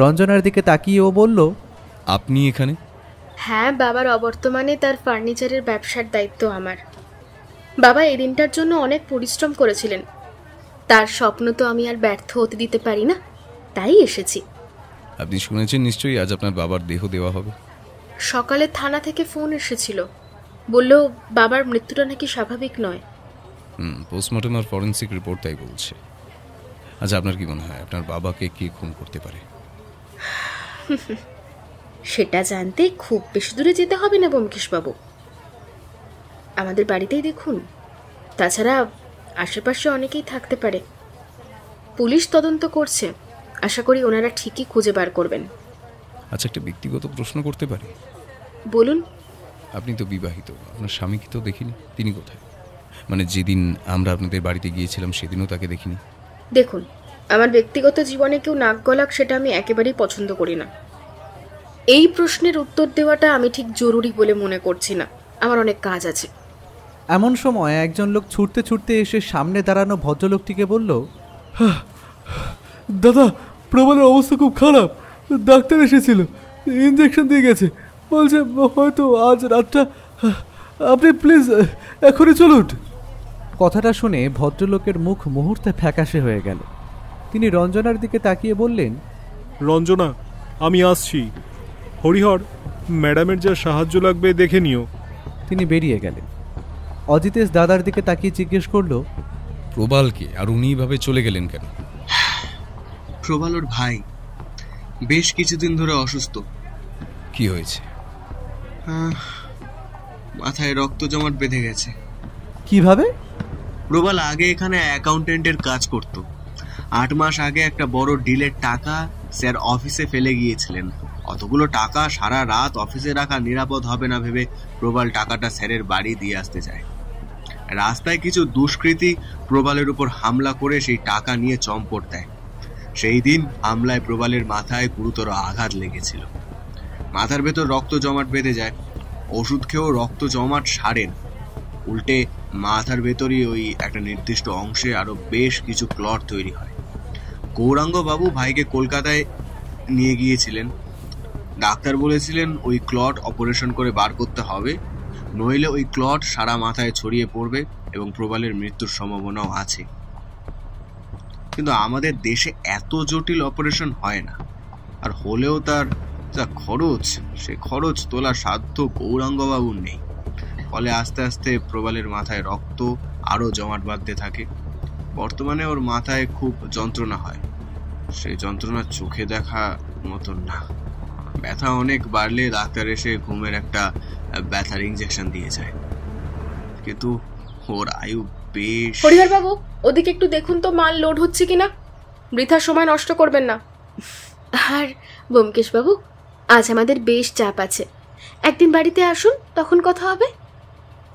Speaker 5: রঞ্জনার দিকে তাকিয়ে ও বলল,
Speaker 3: আপনি এখানে?
Speaker 9: হ্যাঁ, বাবার অবর্তমানে তার ফার্নিচারের ব্যবসার দায়িত্ব আমার। বাবা এই দিনটার জন্য অনেক পরিশ্রম করেছিলেন, তার স্বপ্ন তো আমি আর ব্যর্থ হতে দিতে পারি না, তাই এসেছি।
Speaker 3: আপনি শুনেছেন নিশ্চয়ই আজ আপনার বাবার দেহ দেওয়া হবে?
Speaker 9: সকালে থানা থেকে ফোন এসেছিল, বলল বাবার মৃত্যুটা নাকি স্বাভাবিক নয়।
Speaker 3: পোস্টমর্টম আর ফরেন্সিক রিপোর্ট তাই বলছে। আচ্ছা, আপনার কি মনে হয় আপনার বাবাকে কে খুন করতে পারে?
Speaker 9: সেটা জানতে খুব বেশি দূরে যেতে হবে না ব্যোমকেশবাবু, আমাদের বাড়িতেই দেখুন। তাছাড়া আশেপাশে অনেকেই থাকতে পারে। পুলিশ তদন্ত করছে, আশা করি ওনারা ঠিকই খুঁজে বার করবেন।
Speaker 3: আচ্ছা, একটা ব্যক্তিগত প্রশ্ন করতে পারি?
Speaker 9: বলুন।
Speaker 3: আপনি তো বিবাহিত, আপনার স্বামীকে তো দেখিনি, তিনি কোথায়? মানে যেদিন আমরা আপনাদের বাড়িতে গিয়েছিলাম সেদিনও তাকে দেখিনি।
Speaker 9: দেখুন, আমার ব্যক্তিগত জীবনে কেউ নাক গলাক সেটা আমি একেবারেই পছন্দ করি না। এই প্রশ্নের উত্তর দেওয়াটা আমি ঠিক জরুরি বলে মনে করছি না, আমার অনেক কাজ আছে।
Speaker 5: এমন সময় একজন লোক ছুটতে ছুটতে এসে সামনে দাঁড়ানো ভদ্রলোকটিকে বলল,
Speaker 11: দাদা, প্রবলের অবস্থা খুব খারাপ, ডাক্তার এসেছিল, ইঞ্জেকশন দিয়ে গেছে, বলছে হয়তো আজ রাতটা, আপনি প্লিজ এখনই চলুন।
Speaker 5: কথাটা শুনে ভদ্রলোকের মুখ মুহূর্তে ফ্যাকাশে হয়ে গেল। তিনি রঞ্জনার দিকে তাকিয়ে বললেন,
Speaker 7: রঞ্জনা, আমি আসছি। হরিহর, ম্যাডামের যা সাহায্য লাগবে দেখে নিও।
Speaker 5: তিনি বেরিয়ে গেলেন। অজিতেশ দাদার দিকে তাকিয়ে জিজ্ঞেস করল,
Speaker 3: প্রবালকে আর উনি ভাবে চলে গেলেন কেন?
Speaker 4: প্রবালর ভাই বেশ কিছুদিন ধরে অসুস্থ।
Speaker 3: কি হয়েছে?
Speaker 4: মাথায় রক্ত জমাট বেঁধে গেছে।
Speaker 5: কিভাবে?
Speaker 4: প্রবাল আগে এখানে অ্যাকাউন্টেন্টের কাজ করত। 8 মাস আগে একটা বড় ডিলের টাকা স্যার অফিসে ফেলে গিয়েছিলেন। অতগুলো টাকা সারা রাত অফিসে রাখা নিরাপদ হবে না ভেবে প্রবাল টাকাটা স্যারের বাড়ি দিয়ে আসতে যায়। রাস্তায় কিছু দুষ্কৃতী প্রবালের উপর হামলা করে সেই টাকা নিয়ে চম্পট দেয়। সেই দিন হামলায় প্রবালের মাথায় গুরুতর আঘাত লেগেছিল। মাথার ভেতর রক্ত জমাট বেঁধে যায়। ওষুধ খেয়েও রক্ত জমাট সারে না, উল্টে মাথার ভেতরই ওই একটা নির্দিষ্ট অংশে আরো বেশ কিছু ক্লট তৈরি হয়। গৌরাঙ্গ বাবু ভাইকে কলকাতায় নিয়ে গিয়েছিলেন। ডাক্তার বলেছিলেন ওই ক্লট অপারেশন করে বার করতে হবে, নইলে ওই ক্লট সারা মাথায় ছড়িয়ে পড়বে এবং প্রবালের মৃত্যুর সম্ভাবনাও আছে। কিন্তু আমাদের দেশে এত জটিল অপারেশন হয় না, আর হলেও তার যা খরচ, সে খরচ তোলার সাধ্য গৌরাঙ্গবাবুর নেই। ফলে আস্তে আস্তে প্রবালের মাথায় রক্ত আরো জমাট বাঁধতে থাকে। বর্তমানে ওর মাথায় খুব যন্ত্রণা হয়, সেই যন্ত্রণা চোখে দেখা মতন না। ব্যথা অনেক বাড়লে ডাক্তার এসে ঘুমের একটা ব্যথার ইঞ্জেকশন দিয়ে যায়, কিন্তু ওর আয়ু বেশ।
Speaker 9: হরিহর বাবু, ওদিকে একটু দেখুন তো মাল লোড হচ্ছে কিনা, বৃথা সময় নষ্ট করবেন না। আর ব্যোমকেশ বাবু, আজ আমাদের বেশ চাপ আছে, একদিন বাড়িতে আসুন, তখন কথা হবে।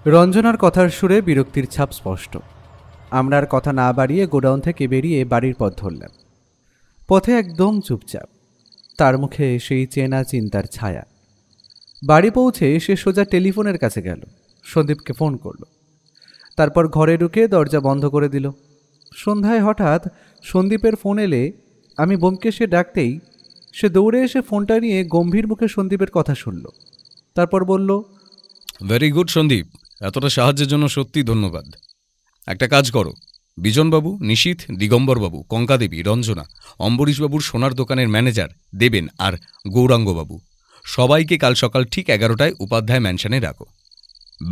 Speaker 5: রঞ্জনার কথার সুরে বিরক্তির ছাপ স্পষ্ট। আমরা আর কথা না বাড়িয়ে গোডাউন থেকে বেরিয়ে বাড়ির পথ ধরলাম। পথে একদম চুপচাপ, তার মুখে সেই চেনা চিন্তার ছায়া। বাড়ি পৌঁছে সে সোজা টেলিফোনের কাছে গেল, সন্দীপকে ফোন করল। তারপর ঘরে ঢুকে দরজা বন্ধ করে দিল। সন্ধ্যায় হঠাৎ সন্দীপের ফোন এলে আমি ব্যোমকেশকে ডাকতেই সে দৌড়ে এসে ফোনটা নিয়ে গম্ভীর মুখে সন্দীপের কথা শুনল। তারপর বলল,
Speaker 3: ভেরি গুড সন্দীপ, এতটা সাহায্যের জন্য সত্যি ধন্যবাদ। একটা কাজ করো, বিজনবাবু, নিশীথ, দিগম্বরবাবু, কঙ্কাদেবী, রঞ্জনা, অম্বরীশবাবুর সোনার দোকানের ম্যানেজার দেবেন আর গৌরাঙ্গবাবু সবাইকে কাল সকাল ঠিক 11টায় উপাধ্যায় ম্যানশনে রাখো।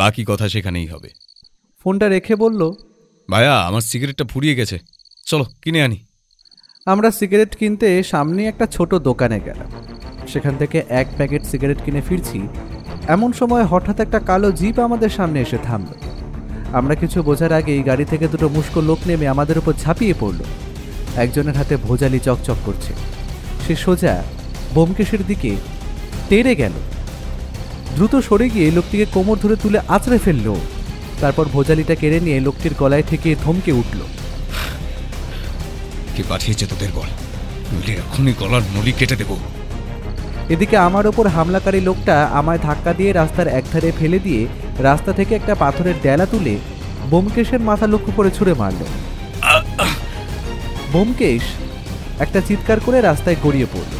Speaker 3: বাকি কথা সেখানেই হবে।
Speaker 5: ফোনটা রেখে বলল,
Speaker 3: ভাইয়া, আমার সিগারেটটা ফুরিয়ে গেছে, চলো কিনে আনি।
Speaker 5: আমরা সিগারেট কিনতে সামনে একটা ছোট দোকানে গেলাম। সেখান থেকে 1 প্যাকেট সিগারেট কিনে ফিরছি, এমন সময় হঠাৎ একটা কালো জিপ আমাদের সামনে এসে থামল। আমরা কিছু বোঝার আগেই গাড়ি থেকে দুটো মুষ্ক লোক নেমে আমাদের উপর ঝাঁপিয়ে পড়ল। একজনের হাতে ভোজালি চকচক করছে, সে সোজা ব্যোমকেশের দিকে তেড়ে গেল। দ্রুত সরে গিয়ে লোকটিকে কোমর ধরে তুলে আঁচড়ে ফেলল। তারপর ভোজালিটা কেড়ে নিয়ে লোকটির গলায় ঠেকিয়ে ধমকে উঠল,
Speaker 3: কে পাঠিয়েছে তোদের বল, নইলে এখনই গলার নলি কেটে দেব।
Speaker 5: এদিকে আমার ওপর হামলাকারী লোকটা আমায় ধাক্কা দিয়ে রাস্তার একধারে ফেলে দিয়ে রাস্তা থেকে একটা পাথরের ডেলা তুলে ব্যোমকেশের মাথা লক্ষ্য করে ছুঁড়ে মারল। ব্যোমকেশ একটা চিৎকার করে রাস্তায় গড়িয়ে পড়ল।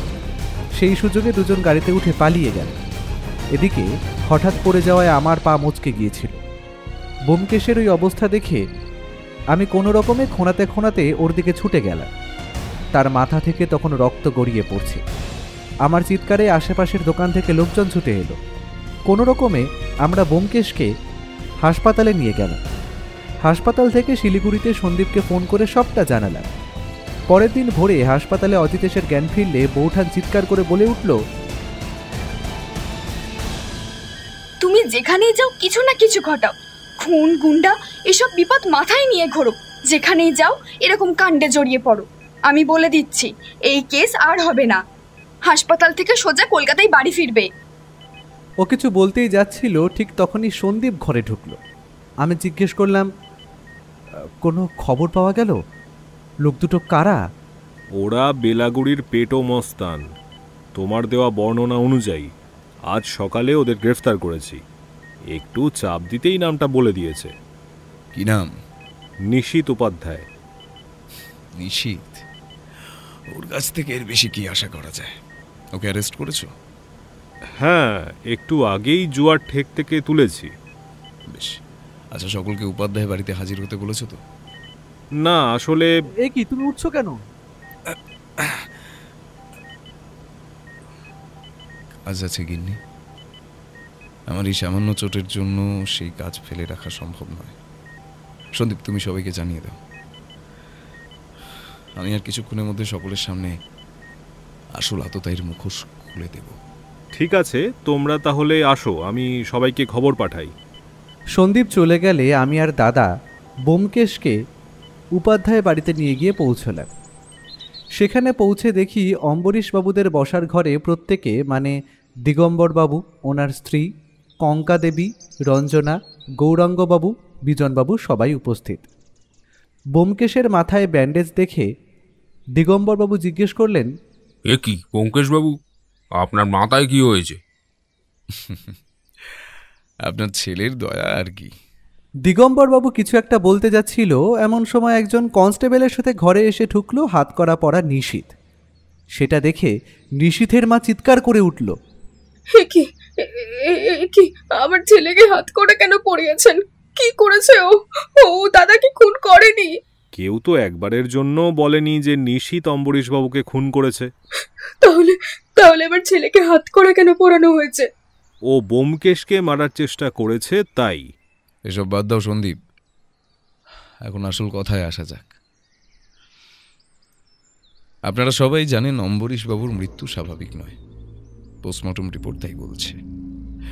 Speaker 5: সেই সুযোগে দুজন গাড়িতে উঠে পালিয়ে গেল। এদিকে হঠাৎ পড়ে যাওয়ায় আমার পা মচকে গিয়েছিল। ব্যোমকেশের ওই অবস্থা দেখে আমি কোনো রকমে খোঁড়াতে খোঁড়াতে ওর দিকে ছুটে গেলাম। তার মাথা থেকে তখন রক্ত গড়িয়ে পড়ছে। আমার চিৎকারে আশেপাশের দোকান থেকে লোকজন ছুটে এলো। কোনো রকমে আমরা ব্যোমকেশকে হাসপাতালে নিয়ে গেলাম। হাসপাতাল থেকে শিলিগুড়িতে সন্দীপকে ফোন করে সবটা জানালাম। পরের দিন ভোরে হাসপাতালে অজিতেশের জ্ঞান ফিরলে বৌঠান চিৎকার করে বলে উঠল,
Speaker 2: তুমি যেখানেই যাও কিছু না কিছু ঘটাও, খুন গুন্ডা এসব বিপদ মাথায় নিয়ে ঘোরো, যেখানেই যাও এরকম কাণ্ডে জড়িয়ে পড়ো। আমি বলে দিচ্ছি এই কেস আর হবে না, হাসপাতাল থেকে সোজা কলকাতায় বাড়ি ফিরবে।
Speaker 5: ও কিছু বলতেই যাচ্ছিল, ঠিক তখনই সন্দীপ ঘরে ঢুকলো। আমি জিজ্ঞেস করলাম, কোনো খবর পাওয়া গেল? লোক দুটো কারা?
Speaker 7: ওরা বেলাগুড়ির পেটো মস্তান। তোমার দেওয়া বর্ণনা অনুযায়ী আজ সকালে ওদের গ্রেফতার করেছি। একটু চাপ দিতেই নামটা বলে দিয়েছে।
Speaker 3: কি নাম?
Speaker 7: নিশীথ উপাধ্যায়।
Speaker 3: নিশীথ? ওর কাছ থেকে এর বেশি কি আশা করা যায়? ওকে অ্যারেস্ট করেছো?
Speaker 7: হ্যাঁ, একটু আগেই জুয়ার ঠেক থেকে তুলেছি।
Speaker 3: বেশ। আচ্ছা, সকলকে উপাধ্যায় বাড়িতে হাজির হতে বলেছো তো?
Speaker 7: না, আসলে
Speaker 5: এ কি, তুমি উঠছো কেন?
Speaker 3: কাজ আছে গিন্নি। আমার এই সামান্য চোটের জন্য সেই কাজ ফেলে রাখা সম্ভব নয়। সন্দীপ, তুমি সবাইকে জানিয়ে দাও। আমি আর কিছুক্ষণের মধ্যে সকলের সামনে আসল আততায়ীর মুখোশ খুলে দেব।
Speaker 7: ঠিক আছে, তোমরা তাহলে আসো, আমি সবাইকে খবর পাঠাই।
Speaker 5: সন্দীপ চলে গেলে আমি আর দাদা ব্যোমকেশকে উপাধ্যায় বাড়িতে নিয়ে গিয়ে পৌঁছলাম। সেখানে পৌঁছে দেখি অম্বরীশবাবুদের বসার ঘরে প্রত্যেকে, মানে দিগম্বরবাবু, ওনার স্ত্রী, কঙ্কা দেবী, রঞ্জনা, গৌরাঙ্গবাবু, বিজনবাবু সবাই উপস্থিত। ব্যোমকেশের মাথায় ব্যান্ডেজ দেখে দিগম্বরবাবু জিজ্ঞেস করলেন,
Speaker 6: এ কি ব্যোমকেশবাবু, আপনার মাথায় কি হয়েছে?
Speaker 3: আপনার ছেলের দয়া আর কি।
Speaker 5: দিগম্বরবাবু কিছু একটা বলতে যাচ্ছিল, এমন সময় একজন কনস্টেবলের সাথে ঘরে এসে ঢুকলো হাত করা পরা নিশীথ। সেটা দেখে নিশীথের মা চিৎকার করে উঠল,
Speaker 9: কি আমার ছেলেকে হাত করে কেন পড়িয়েছেন? কি করেছে ও? ও দাদাকে খুন করেনি?
Speaker 7: কেউ তো একবারের জন্য বলেনি যে নিশীথ অম্বরীশবাবুকে খুন করেছে।
Speaker 9: তাহলে আমার ছেলেকে হাত করে কেন পোড়ানো হয়েছে?
Speaker 7: ও ব্যোমকেশকে মারার চেষ্টা করেছে, তাই।
Speaker 3: এসব বাদ দাও সন্দীপ, এখন আসল কথায় আসা যাক। আপনারা সবাই জানেন অম্বরীশবাবুর মৃত্যু স্বাভাবিক নয়। পোস্টমর্টম রিপোর্ট তাই বলছে।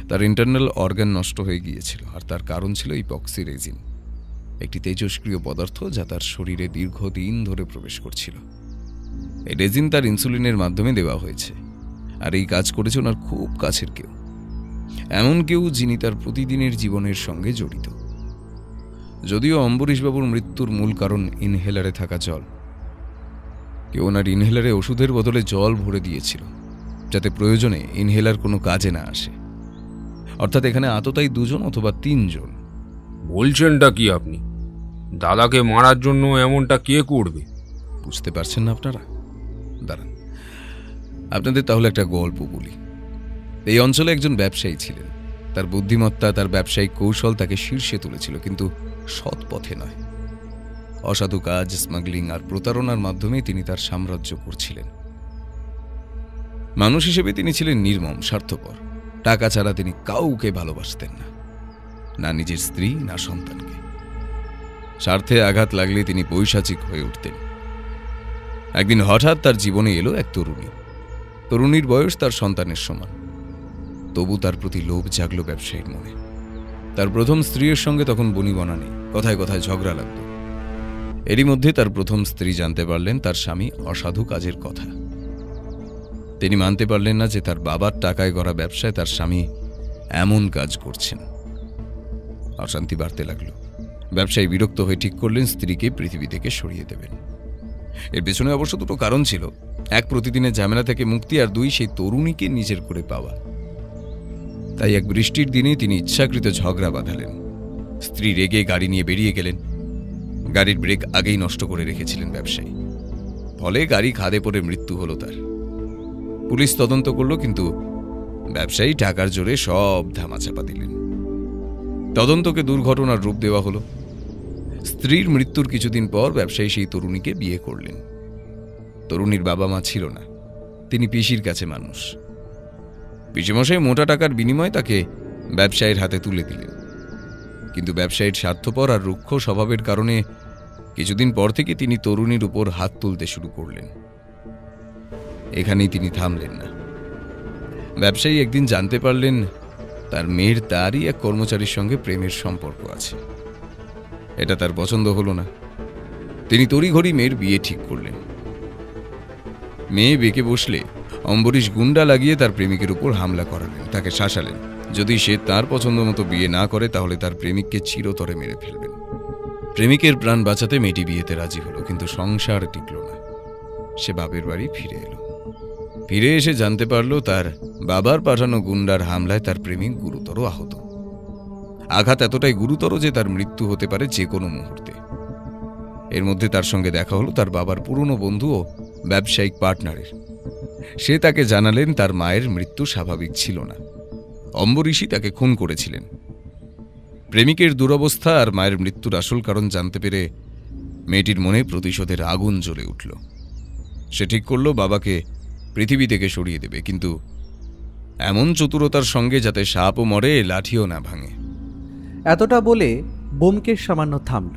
Speaker 3: তার ইন্টারনাল অর্গান নষ্ট হয়ে গিয়েছিল, আর তার কারণ ছিল ইপক্সি রেজিন, একটি তেজস্ক্রিয় পদার্থ যা তার শরীরে দীর্ঘদিন ধরে প্রবেশ করছিল। এই রেজিন তার ইনসুলিনের মাধ্যমে দেওয়া হয়েছে, আর এই কাজ করেছে ওনার খুব কাছের কেউ, এমন কেউ যিনি তার প্রতিদিনের জীবনের সঙ্গে জড়িত। যদিও অম্বরীশবাবুর মৃত্যুর মূল কারণ ইনহেলারে থাকা জল, কেউ ওনার ইনহেলারে ওষুধের বদলে জল ভরে দিয়েছিল, যাতে প্রয়োজনে ইনহেলার কোনো কাজে না আসে। অর্থাৎ এখানে আততায়ী 2 অথবা 3
Speaker 6: বলছেনটা কি আপনি? দাদাকে মারার জন্য এমনটা কে করবে?
Speaker 3: বুঝতে পারছেন না আপনারা? দাঁড়ান, আপনাদের তাহলে একটা গল্প বলি। এই অঞ্চলে একজন ব্যবসায়ী ছিলেন। তার বুদ্ধিমত্তা, তার ব্যবসায়িক কৌশল তাকে শীর্ষে তুলেছিল, কিন্তু সৎ পথে নয়। অসাধু কাজ, স্মাগলিং আর প্রতারণার মাধ্যমে তিনি তার সাম্রাজ্য করছিলেন। মানুষ হিসেবে তিনি ছিলেন নির্মম, স্বার্থপর। টাকা ছাড়া তিনি কাউকে ভালোবাসতেন না, না নিজের স্ত্রী, না সন্তানকে। স্বার্থে আঘাত লাগলে তিনি পৈশাচিক হয়ে উঠতেন। একদিন হঠাৎ তার জীবনে এলো এক তরুণী। তরুণীর বয়স তার সন্তানের সমান, তবু তার প্রতি লোভ জাগলো ব্যবসায়ীর মনে। তার প্রথম স্ত্রীর সঙ্গে তখন বনিবনা নেই, কথায় কথায় ঝগড়া লাগতো। এরই মধ্যে তার প্রথম স্ত্রী জানতে পারলেন তার স্বামী অসাধু কাজের কথা। তিনি মানতে পারলেন না যে তার বাবার টাকায় গড়া ব্যবসায় তার স্বামী এমন কাজ করছেন। অশান্তি বাড়তে লাগলো। ব্যবসায়ী বিরক্ত হয়ে ঠিক করলেন স্ত্রীকে পৃথিবী থেকে সরিয়ে দেবেন। এর পেছনে অবশ্য 2 কারণ ছিল। এক, প্রতিদিনের ঝামেলা থেকে মুক্তি, আর দুই, সেই তরুণীকে নিজের করে পাওয়া। তাই এক বৃষ্টির দিনে তিনি ইচ্ছাকৃত ঝগড়া বাঁধালেন। স্ত্রী রেগে গাড়ি নিয়ে বেরিয়ে গেলেন। গাড়ির ব্রেক আগেই নষ্ট করে রেখেছিলেন ব্যবসায়ী, ফলে গাড়ি খাদে পড়ে মৃত্যু হলো তার। পুলিশ তদন্ত করল, কিন্তু ব্যবসায়ী টাকার জোরে সব ধামাচাপা দিলেন। তদন্তকে দুর্ঘটনার রূপ দেওয়া হলো। স্ত্রীর মৃত্যুর কিছুদিন পর ব্যবসায়ী সেই তরুণীকে বিয়ে করলেন। তরুণীর বাবা মা ছিল না, তিনি পিসির কাছে মানুষ। পিসিমশাই মোটা টাকার বিনিময়ে তাকে ব্যবসায়ীর হাতে তুলে দিলেন। কিন্তু ব্যবসায়ীর স্বার্থপর আর রুক্ষ স্বভাবের কারণে কিছুদিন পর থেকে তিনি তরুণীর উপর হাত তুলতে শুরু করলেন। এখানেই তিনি থামলেন না। ব্যবসায়ী একদিন জানতে পারলেন তার মেয়ের তারই এক কর্মচারীর সঙ্গে প্রেমের সম্পর্ক আছে। এটা তার পছন্দ হলো না। তিনি তড়িঘড়ি মেয়ের বিয়ে ঠিক করলেন। মেয়ে বেঁকে বসলে অম্বরীশ গুন্ডা লাগিয়ে তার প্রেমিকের উপর হামলা করালেন, তাকে শাসালেন। যদি সে তার পছন্দ মতো বিয়ে না করে তাহলে তার প্রেমিককে চিরতরে মেরে ফেলবেন। প্রেমিকের প্রাণ বাঁচাতে মেয়েটি বিয়েতে রাজি হলো, কিন্তু সংসার টিকল না। সে বাপের বাড়ি ফিরে এলো। ফিরে এসে জানতে পারল তার বাবার পাঠানো গুন্ডার হামলায় তার প্রেমিক গুরুতর আহত। আঘাত এতটাই গুরুতর যে তার মৃত্যু হতে পারে যে কোনো মুহূর্তে। এর মধ্যে তার সঙ্গে দেখা হলো তার বাবার পুরনো বন্ধু ও ব্যবসায়িক পার্টনারের। সে তাকে জানালেন তার মায়ের মৃত্যু স্বাভাবিক ছিল না, অম্বরীশই তাকে খুন করেছিলেন। প্রেমিকের দুরবস্থা আর মায়ের মৃত্যুর আসল কারণ জানতে পেরে মেয়েটির মনে প্রতিশোধের আগুন জ্বলে উঠল। সে ঠিক করল বাবাকে পৃথিবী থেকে সরিয়ে দেবে, কিন্তু এমন চতুরতার সঙ্গে যাতে সাপও মরে লাঠিও না ভাঙে।
Speaker 5: এতটা বলে ব্যোমকেশ সামান্য থামল,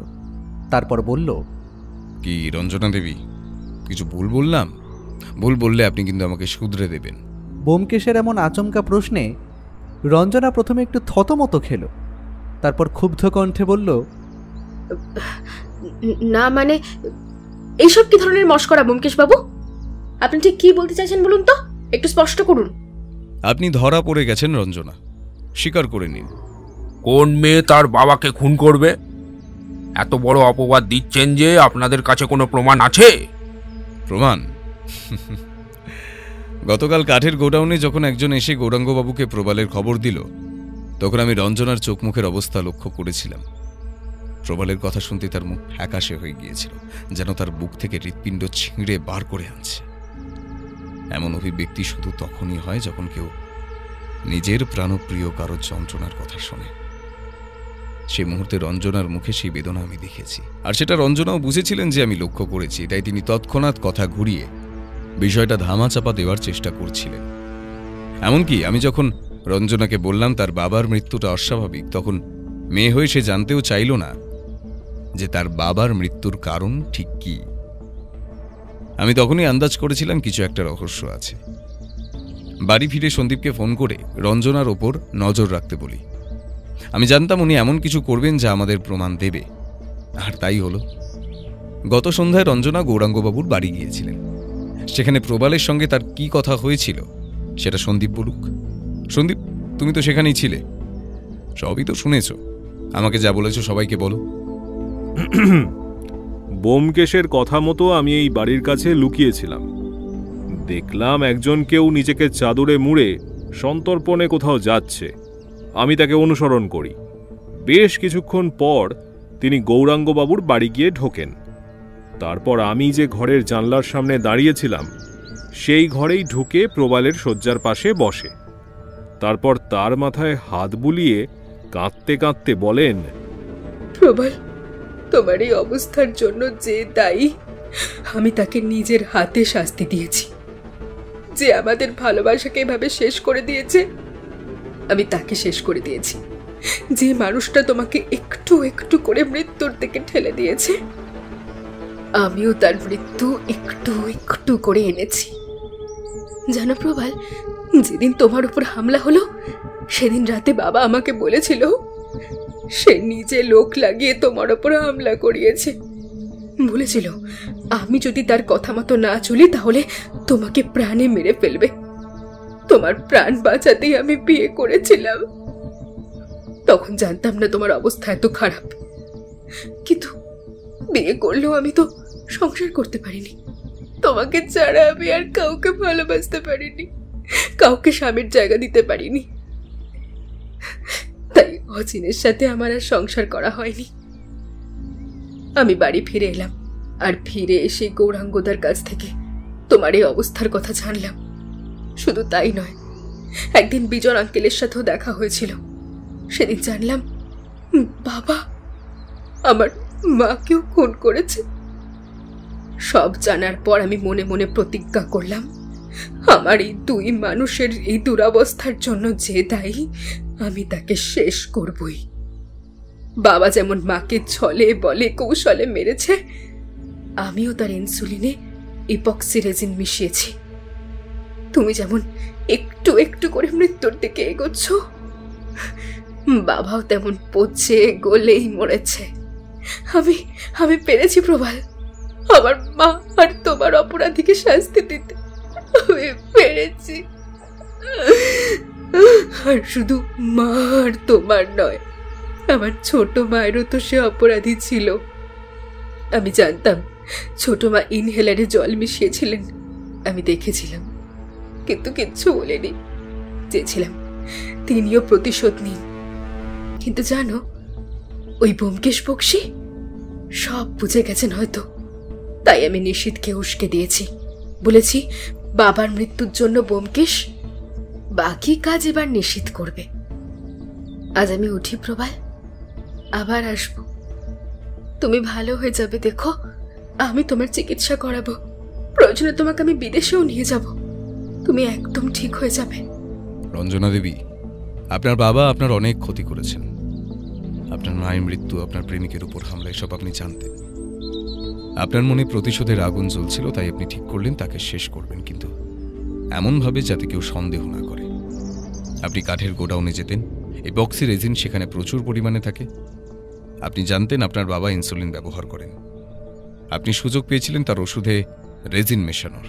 Speaker 5: তারপর বলল,
Speaker 3: কি রঞ্জনা দেবী, কিছু ভুল বললাম? ভুল বললে আপনি কিন্তু আমাকে শুধরে দেবেন।
Speaker 5: ব্যোমকেশের এমন আচমকা প্রশ্নে রঞ্জনা প্রথমে একটু থতমত খেল, তারপর ক্ষুব্ধ কণ্ঠে বলল,
Speaker 9: না মানে এইসব কি ধরনের মশকরা ব্যোমকেশ বাবু? আপনি ঠিক কি বলতে চাইছেন বলুন তো, একটু স্পষ্ট করুন।
Speaker 3: আপনি ধরা পড়ে গেছেন রঞ্জনা, স্বীকার করে নিন।
Speaker 12: কোন মেয়ে তার বাবাকে খুন করবে? এত বড় অপবাদ দিচ্ছেন যে আপনাদের কাছে কোনো প্রমাণ আছে?
Speaker 3: প্রমাণ? গতকাল কাঠের গোডাউনে যখন একজন এসে গৌরাঙ্গবাবুকে প্রবালের খবর দিল, তখন আমি রঞ্জনার চোখ মুখের অবস্থা লক্ষ্য করেছিলাম। প্রবালের কথা শুনতে তার মুখ ফ্যাকাশে হয়ে গিয়েছিল, যেন তার বুক থেকে হৃৎপিণ্ড ছিঁড়ে বার করে আনছে। এমন অভিব্যক্তি শুধু তখনই হয় যখন কেউ নিজের প্রাণপ্রিয় কারো যন্ত্রণার কথা শোনে। সে মুহূর্তে রঞ্জনার মুখে সেই বেদনা আমি দেখেছি, আর সেটা রঞ্জনাও বুঝেছিলেন যে আমি লক্ষ্য করেছি। তাই তিনি তৎক্ষণাৎ কথা ঘুরিয়ে বিষয়টা ধামাচাপা দেওয়ার চেষ্টা করছিলেন। এমনকি আমি যখন রঞ্জনাকে বললাম তার বাবার মৃত্যুটা অস্বাভাবিক, তখন মেয়ে হয়ে সে জানতেও চাইল না যে তার বাবার মৃত্যুর কারণ ঠিক কি। আমি তখনই আন্দাজ করেছিলাম কিছু একটা রহস্য আছে। বাড়ি ফিরে সন্দীপকে ফোন করে রঞ্জনার ওপর নজর রাখতে বলি। আমি জানতাম উনি এমন কিছু করবেন যা আমাদের প্রমাণ দেবে, আর তাই হলো। গত সন্ধ্যায় রঞ্জনা গৌরাঙ্গবাবুর বাড়ি গিয়েছিলেন। সেখানে প্রবালের সঙ্গে তার কি কথা হয়েছিল সেটা সন্দীপ বলুক। সন্দীপ, তুমি তো সেখানেই ছিলে, সবই তো শুনেছ। আমাকে যা বলেছ সবাইকে বলো।
Speaker 7: ব্যোমকেশের কথা মতো আমি এই বাড়ির কাছে লুকিয়েছিলাম। দেখলাম একজন কেউ নিজেকে চাদরে মুড়ে সন্তর্পণে কোথাও যাচ্ছে। আমি তাকে অনুসরণ করি। বেশ কিছুক্ষণ পর তিনি গৌরাঙ্গবাবুর বাড়ি গিয়ে ঢোকেন। তারপর আমি যে ঘরের জানলার সামনে দাঁড়িয়েছিলাম সেই ঘরেই ঢুকে প্রবালের শয্যার পাশে বসে। তারপর তার মাথায় হাত বুলিয়ে কাঁদতে কাঁদতে বলেন,
Speaker 13: প্রবাল, তোমার এই অবস্থার জন্য যে দায়ী, আমি তাকে নিজের হাতে শাস্তি দিয়েছি। যে আমাদের ভালোবাসাকে এভাবে শেষ করে দিয়েছে, আমি তাকে শেষ করে দিয়েছি। যে মানুষটা তোমাকে একটু একটু করে মৃত্যুর দিকে ঠেলে দিয়েছে, আমিও তার মৃত্যু একটু একটু করে এনেছি। জানো প্রবাল, যেদিন তোমার উপর হামলা হলো সেদিন রাতে বাবা আমাকে বলেছিল সে নিজে লোক লাগিয়ে তোমার উপর হামলা করিয়েছে। বলেছিল আমি যদি তার কথা মতো না চলি তাহলে তোমাকে প্রাণে মেরে ফেলবে। তোমার প্রাণ বাঁচাতেই আমি বিয়ে করেছিলাম। তখন জানতাম না তোমার অবস্থা এত খারাপ, কিন্তু বিয়ে করলেও আমি তো সংসার করতে পারিনি। তোমাকে ছাড়া আমি আর কাউকে ভালোবাসতে পারিনি, কাউকে স্বামীর জায়গা দিতে পারিনি। তাই অচিনের সাথে আমার আর সংসার করা হয়নি। আমি বাড়ি ফিরে এলাম, আর ফিরে এসে গৌরাঙ্গদার কাছ থেকে তোমার এই অবস্থার কথা জানলাম। শুধু তাই নয়, একদিন বিজন আঙ্কেলের সাথেও দেখা হয়েছিল। সেদিন জানলাম বাবা আমার মাকেও খুন করেছে। সব জানার পর আমি মনে মনে প্রতিজ্ঞা করলাম, আমার এই দুই মানুষের এই দুরবস্থার জন্য যে দায়ী, আমি তাকে শেষ করবই। বাবা যেমন মাকে ছলে বলে কৌশলে মেরেছে, আমিও তার ইনসুলিনে ইপক্সি রেজিন মিশিয়েছি। তুমি যেমন একটু একটু করে মৃত্যুর দিকে এগোচ্ছ, বাবাও তেমন পচে গলেই মরেছে। আমি পেরেছি প্রবাল, আমার মা আর তোমার অপরাধীকে শাস্তি দিতে আমি পেরেছি। আর শুধু মা আর তোমার নয়, আমার ছোট মায়েরও তো সে অপরাধী ছিল। আমি জানতাম ছোট মা ইনহেলারে জল মিশিয়েছিলেন, আমি দেখেছিলাম, কিন্তু কিচ্ছু বলেনি। চেয়েছিলাম তিনিও প্রতিশোধ নিন, কিন্তু জানো ওই ব্যোমকেশ বক্সী সব বুঝে গেছেন হয়তো। তাই আমি নিশীথকে উস্কে দিয়েছি, বলেছি বাবার মৃত্যুর জন্য ব্যোমকেশ, বাকি কাজ এবার নিশীথ করবে। আজ আমি উঠি প্রবাল, আবার আসবো। তুমি ভালো হয়ে যাবে, দেখো আমি তোমার চিকিৎসা করাবো, প্রয়োজনে তোমাকে আমি বিদেশেও নিয়ে যাব, তুমি একদম ঠিক হয়ে যাবে।
Speaker 3: রঞ্জনা দেবী, আপনার বাবা আপনার অনেক ক্ষতি করেছেন। আপনার মায়ের মৃত্যু, আপনার প্রেমিকের উপর হামলা, এসব আপনি জানতেন। আপনার মনে প্রতিশোধের আগুন জ্বলছিল, তাই আপনি ঠিক করলেন তাকে শেষ করবেন, কিন্তু এমনভাবে যাতে কেউ সন্দেহ না করে। আপনি কাঠের গোডাউনে যেতেন, ইপক্সি রেজিন সেখানে প্রচুর পরিমাণে থাকে। আপনি জানতেন আপনার বাবা ইনসুলিন ব্যবহার করেন। আপনি সুযোগ পেয়েছিলেন তার ওষুধে রেজিন মেশানোর।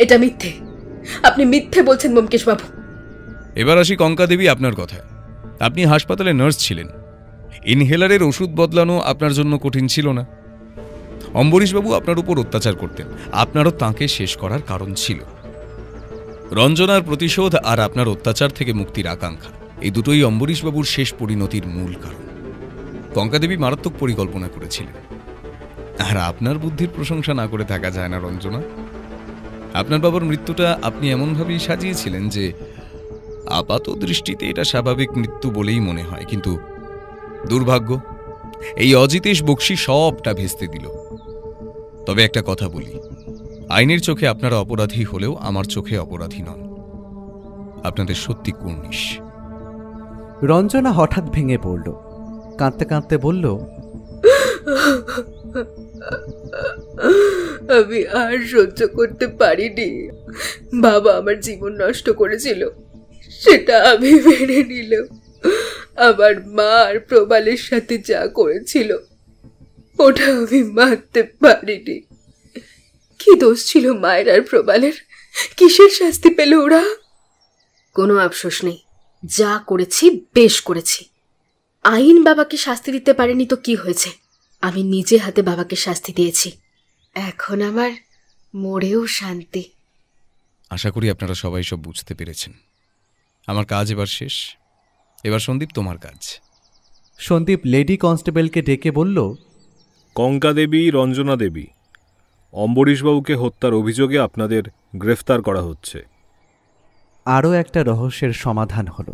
Speaker 13: এটা মিথ্যে, আপনি মিথ্যে বলছেন ব্যোমকেশ বাবু।
Speaker 3: এবার আসি কঙ্কা দেবী আপনার কথায়। আপনি হাসপাতালে নার্স ছিলেন, ইনহেলারের ওষুধ বদলানো আপনার জন্য কঠিন ছিল না। অম্বরীশবাবু আপনার উপর অত্যাচার করতেন, আপনারও তাঁকে শেষ করার কারণ ছিল। রঞ্জনার প্রতিশোধ আর আপনার অত্যাচার থেকে মুক্তির আকাঙ্ক্ষা, এই দুটোই অম্বরীশবাবুর শেষ পরিণতির মূল কারণ। কঙ্কাদেবী মারাত্মক পরিকল্পনা করেছিলেন, আর আপনার বুদ্ধির প্রশংসা না করে থাকা যায় না রঞ্জনা। আপনার বাবার মৃত্যুটা আপনি এমনভাবেই সাজিয়েছিলেন যে আপাত দৃষ্টিতে এটা স্বাভাবিক মৃত্যু বলেই মনে হয়, কিন্তু দুর্ভাগ্য এই অজিতেশ বক্সী সবটা ভেস্তে দিল। তবে একটা কথা বলি, আইনের চোখে আপনারা অপরাধী হলেও আমার চোখে অপরাধী নন। আপনাদের সত্যি কুর্নিশ।
Speaker 5: রঞ্জনা হঠাৎ ভেঙে পড়ল, কাঁদতে কাঁদতে বলল,
Speaker 13: আমি আর সহ্য করতে পারিনি। বাবা আমার জীবন নষ্ট করেছিল, সেটা আমি মেনে নিলাম। আমার মা আর প্রবালের সাথে যা করেছিল ওটা আমি মানতে পারিনি। কি দোষ ছিল মায়ের আর প্রবালের? কিসের শাস্তি পেল ওরা?
Speaker 9: কোনো আফসোস নেই, যা করেছি বেশ করেছি। আইন বাবাকে শাস্তি দিতে পারেনি তো কি হয়েছে, আমি নিজে হাতে বাবাকে শাস্তি দিয়েছি। এখন আমার মরেও শান্তি।
Speaker 3: আশা করি আপনারা সবাই সব বুঝতে পেরেছেন। আমার কাজ এবার শেষ, এবার সন্দীপ তোমার কাজ।
Speaker 5: সন্দীপ লেডি কনস্টেবলকে ডেকে বলল,
Speaker 7: কঙ্কা দেবী, রঞ্জনা দেবী, অম্বরীশবাবুকে হত্যার অভিযোগে আপনাদের গ্রেফতার করা হচ্ছে।
Speaker 5: আরও একটা রহস্যের সমাধান হলো।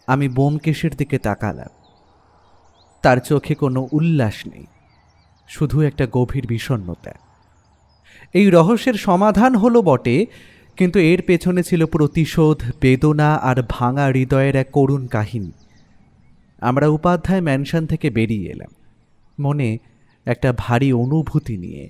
Speaker 5: আমি ব্যোমকেশের দিকে তাকালাম, তার চোখে কোনো উল্লাস নেই, শুধু একটা গভীর বিষণ্ণতা। এই রহস্যের সমাধান হলো বটে, কিন্তু এর পেছনে ছিল প্রতিশোধ, বেদনা আর ভাঙা হৃদয়ের এক করুণ কাহিনী। আমরা উপাধ্যায় ম্যানশন থেকে বেরিয়ে এলাম, মনে একটা ভারী অনুভূতি নিয়ে।